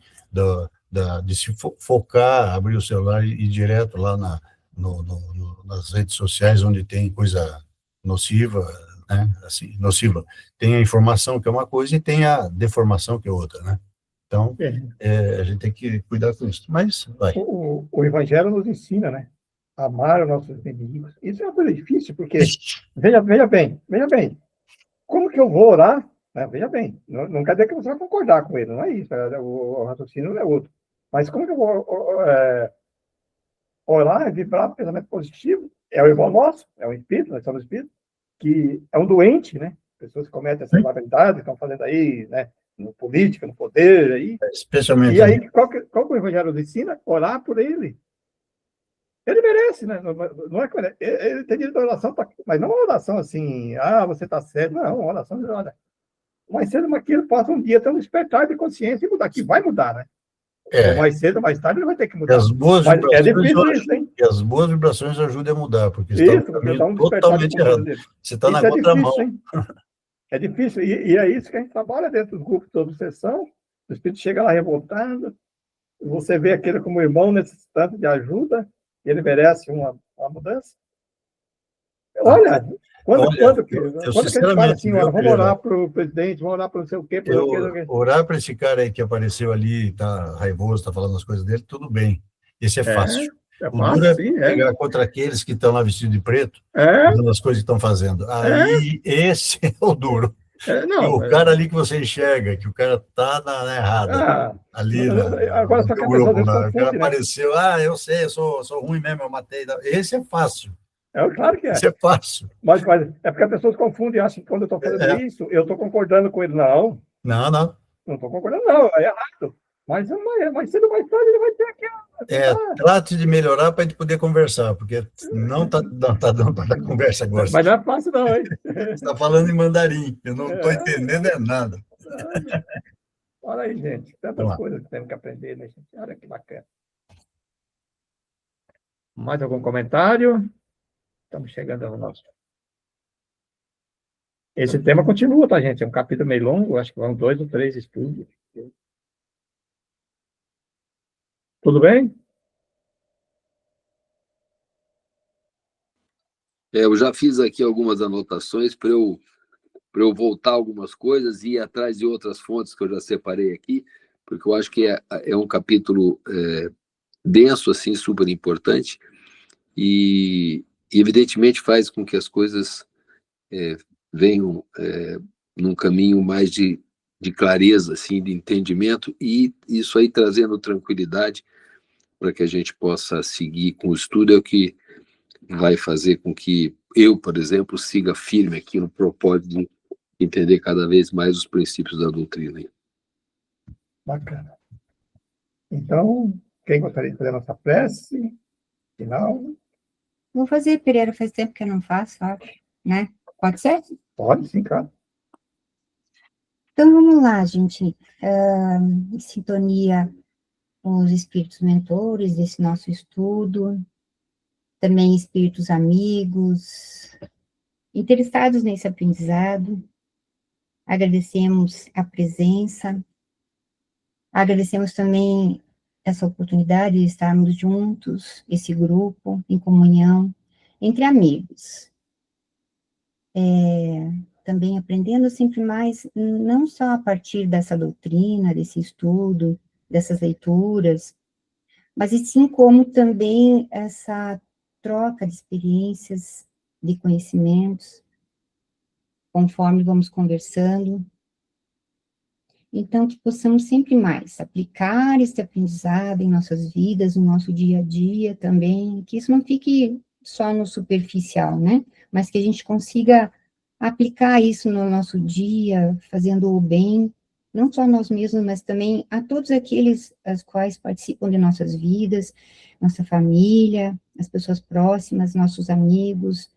[SPEAKER 5] de se focar, abrir o celular e ir direto lá nas redes sociais onde tem coisa nociva, né? Assim, nociva. Tem a informação, que é uma coisa, e tem a deformação, que é outra, né? Então, a gente tem que cuidar com isso. Mas, vai.
[SPEAKER 1] O Evangelho nos ensina, né? Amar os nossos inimigos. Isso é uma coisa difícil, porque, veja bem, como que eu vou orar? Veja bem, não quer dizer que você vai concordar com ele, não é isso, o raciocínio é outro. Mas como que eu vou orar e vibrar pensamento positivo? É o irmão nosso, é o espírito, nós somos espíritos, que é um doente, né? Pessoas que cometem essa barbaridade, estão fazendo aí, né? No política, no poder, aí.
[SPEAKER 5] Especialmente.
[SPEAKER 1] E aí, qual que o Evangelho nos ensina? Orar por ele. Ele merece, né? Não é, ele tem direito à oração, mas não uma oração assim, você está certo. Não, uma oração de olha. Mais cedo, mas que ele possa um dia ter um despertar de consciência e mudar, que vai mudar, né? Ou mais cedo, mais tarde, ele vai ter que mudar.
[SPEAKER 5] Mas
[SPEAKER 1] é difícil isso, hein?
[SPEAKER 5] E as boas vibrações ajudam a mudar, porque
[SPEAKER 1] isso,
[SPEAKER 5] está no caminho totalmente errado. Você está na contramão.
[SPEAKER 1] É difícil, e é isso que a gente trabalha dentro dos grupos de obsessão. O espírito chega lá revoltado, você vê aquele como irmão necessitando de ajuda, ele merece uma mudança. Olha, quando que a gente fala assim, vamos orar para o presidente, vamos orar para não sei o quê.
[SPEAKER 5] Orar para esse cara aí que apareceu ali, está raivoso, está falando as coisas dele, tudo bem. Esse é fácil.
[SPEAKER 1] O duro é
[SPEAKER 5] pegar contra aqueles que estão lá vestidos de preto, fazendo as coisas que estão fazendo. Aí, esse é o duro. Cara ali que você enxerga, que o cara está na errada. Ali
[SPEAKER 1] agora só que a pessoa
[SPEAKER 5] o cara apareceu, eu sei, eu sou ruim mesmo, eu matei. Esse é fácil.
[SPEAKER 1] Claro que é.
[SPEAKER 5] Isso é fácil.
[SPEAKER 1] Mas é porque as pessoas confundem e acham que quando eu estou fazendo isso, eu estou concordando com ele. Não.
[SPEAKER 5] Não
[SPEAKER 1] estou concordando, não. É errado. Mas mais cedo ou mais tarde ele vai ter aqui.
[SPEAKER 5] Trate de melhorar para a gente poder conversar, porque não está dando para dar conversa agora.
[SPEAKER 1] Mas não é fácil, não, hein?
[SPEAKER 5] Você está falando em mandarim. Eu não estou entendendo nada.
[SPEAKER 1] Olha aí, gente. Tantas coisas que temos que aprender, né, gente? Olha que bacana. Mais algum comentário? Estamos chegando ao nosso. Esse tema continua, tá, gente? É um capítulo meio longo, acho que vão 2 ou 3 estudos. Tudo bem?
[SPEAKER 2] Eu já fiz aqui algumas anotações para eu voltar algumas coisas e ir atrás de outras fontes que eu já separei aqui, porque eu acho que é um capítulo denso, assim, super importante, e evidentemente faz com que as coisas venham num caminho mais de clareza, assim, de entendimento, e isso aí trazendo tranquilidade para que a gente possa seguir com o estudo, é o que vai fazer com que eu, por exemplo, siga firme aqui no propósito de entender cada vez mais os princípios da doutrina.
[SPEAKER 1] Bacana. Então, quem gostaria de fazer a nossa prece final?
[SPEAKER 3] Vou fazer, Pereira, faz tempo que eu não faço, acho, né? Pode ser?
[SPEAKER 1] Pode, sim, claro.
[SPEAKER 3] Então, vamos lá, gente. Em sintonia com os espíritos mentores desse nosso estudo, também espíritos amigos, interessados nesse aprendizado, agradecemos a presença, agradecemos também essa oportunidade de estarmos juntos, esse grupo, em comunhão, entre amigos. Também aprendendo sempre mais, não só a partir dessa doutrina, desse estudo, dessas leituras, mas assim como também essa troca de experiências, de conhecimentos, conforme vamos conversando. Então, que possamos sempre mais aplicar esse aprendizado em nossas vidas, no nosso dia a dia também, que isso não fique só no superficial, né? Mas que a gente consiga aplicar isso no nosso dia, fazendo o bem, não só a nós mesmos, mas também a todos aqueles as quais participam de nossas vidas, nossa família, as pessoas próximas, nossos amigos,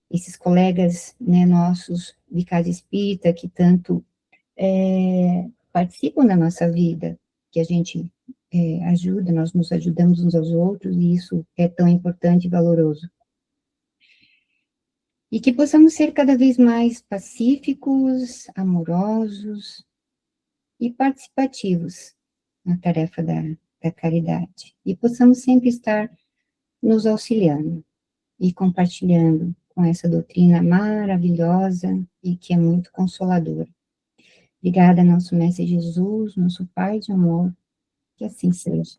[SPEAKER 3] esses colegas, né, nossos de casa espírita, que tanto participam da nossa vida, que a gente ajuda, nós nos ajudamos uns aos outros, e isso é tão importante e valoroso. E que possamos ser cada vez mais pacíficos, amorosos e participativos na tarefa da caridade. E possamos sempre estar nos auxiliando e compartilhando com essa doutrina maravilhosa e que é muito consoladora. Obrigada, nosso Mestre Jesus, nosso Pai de amor, que assim seja.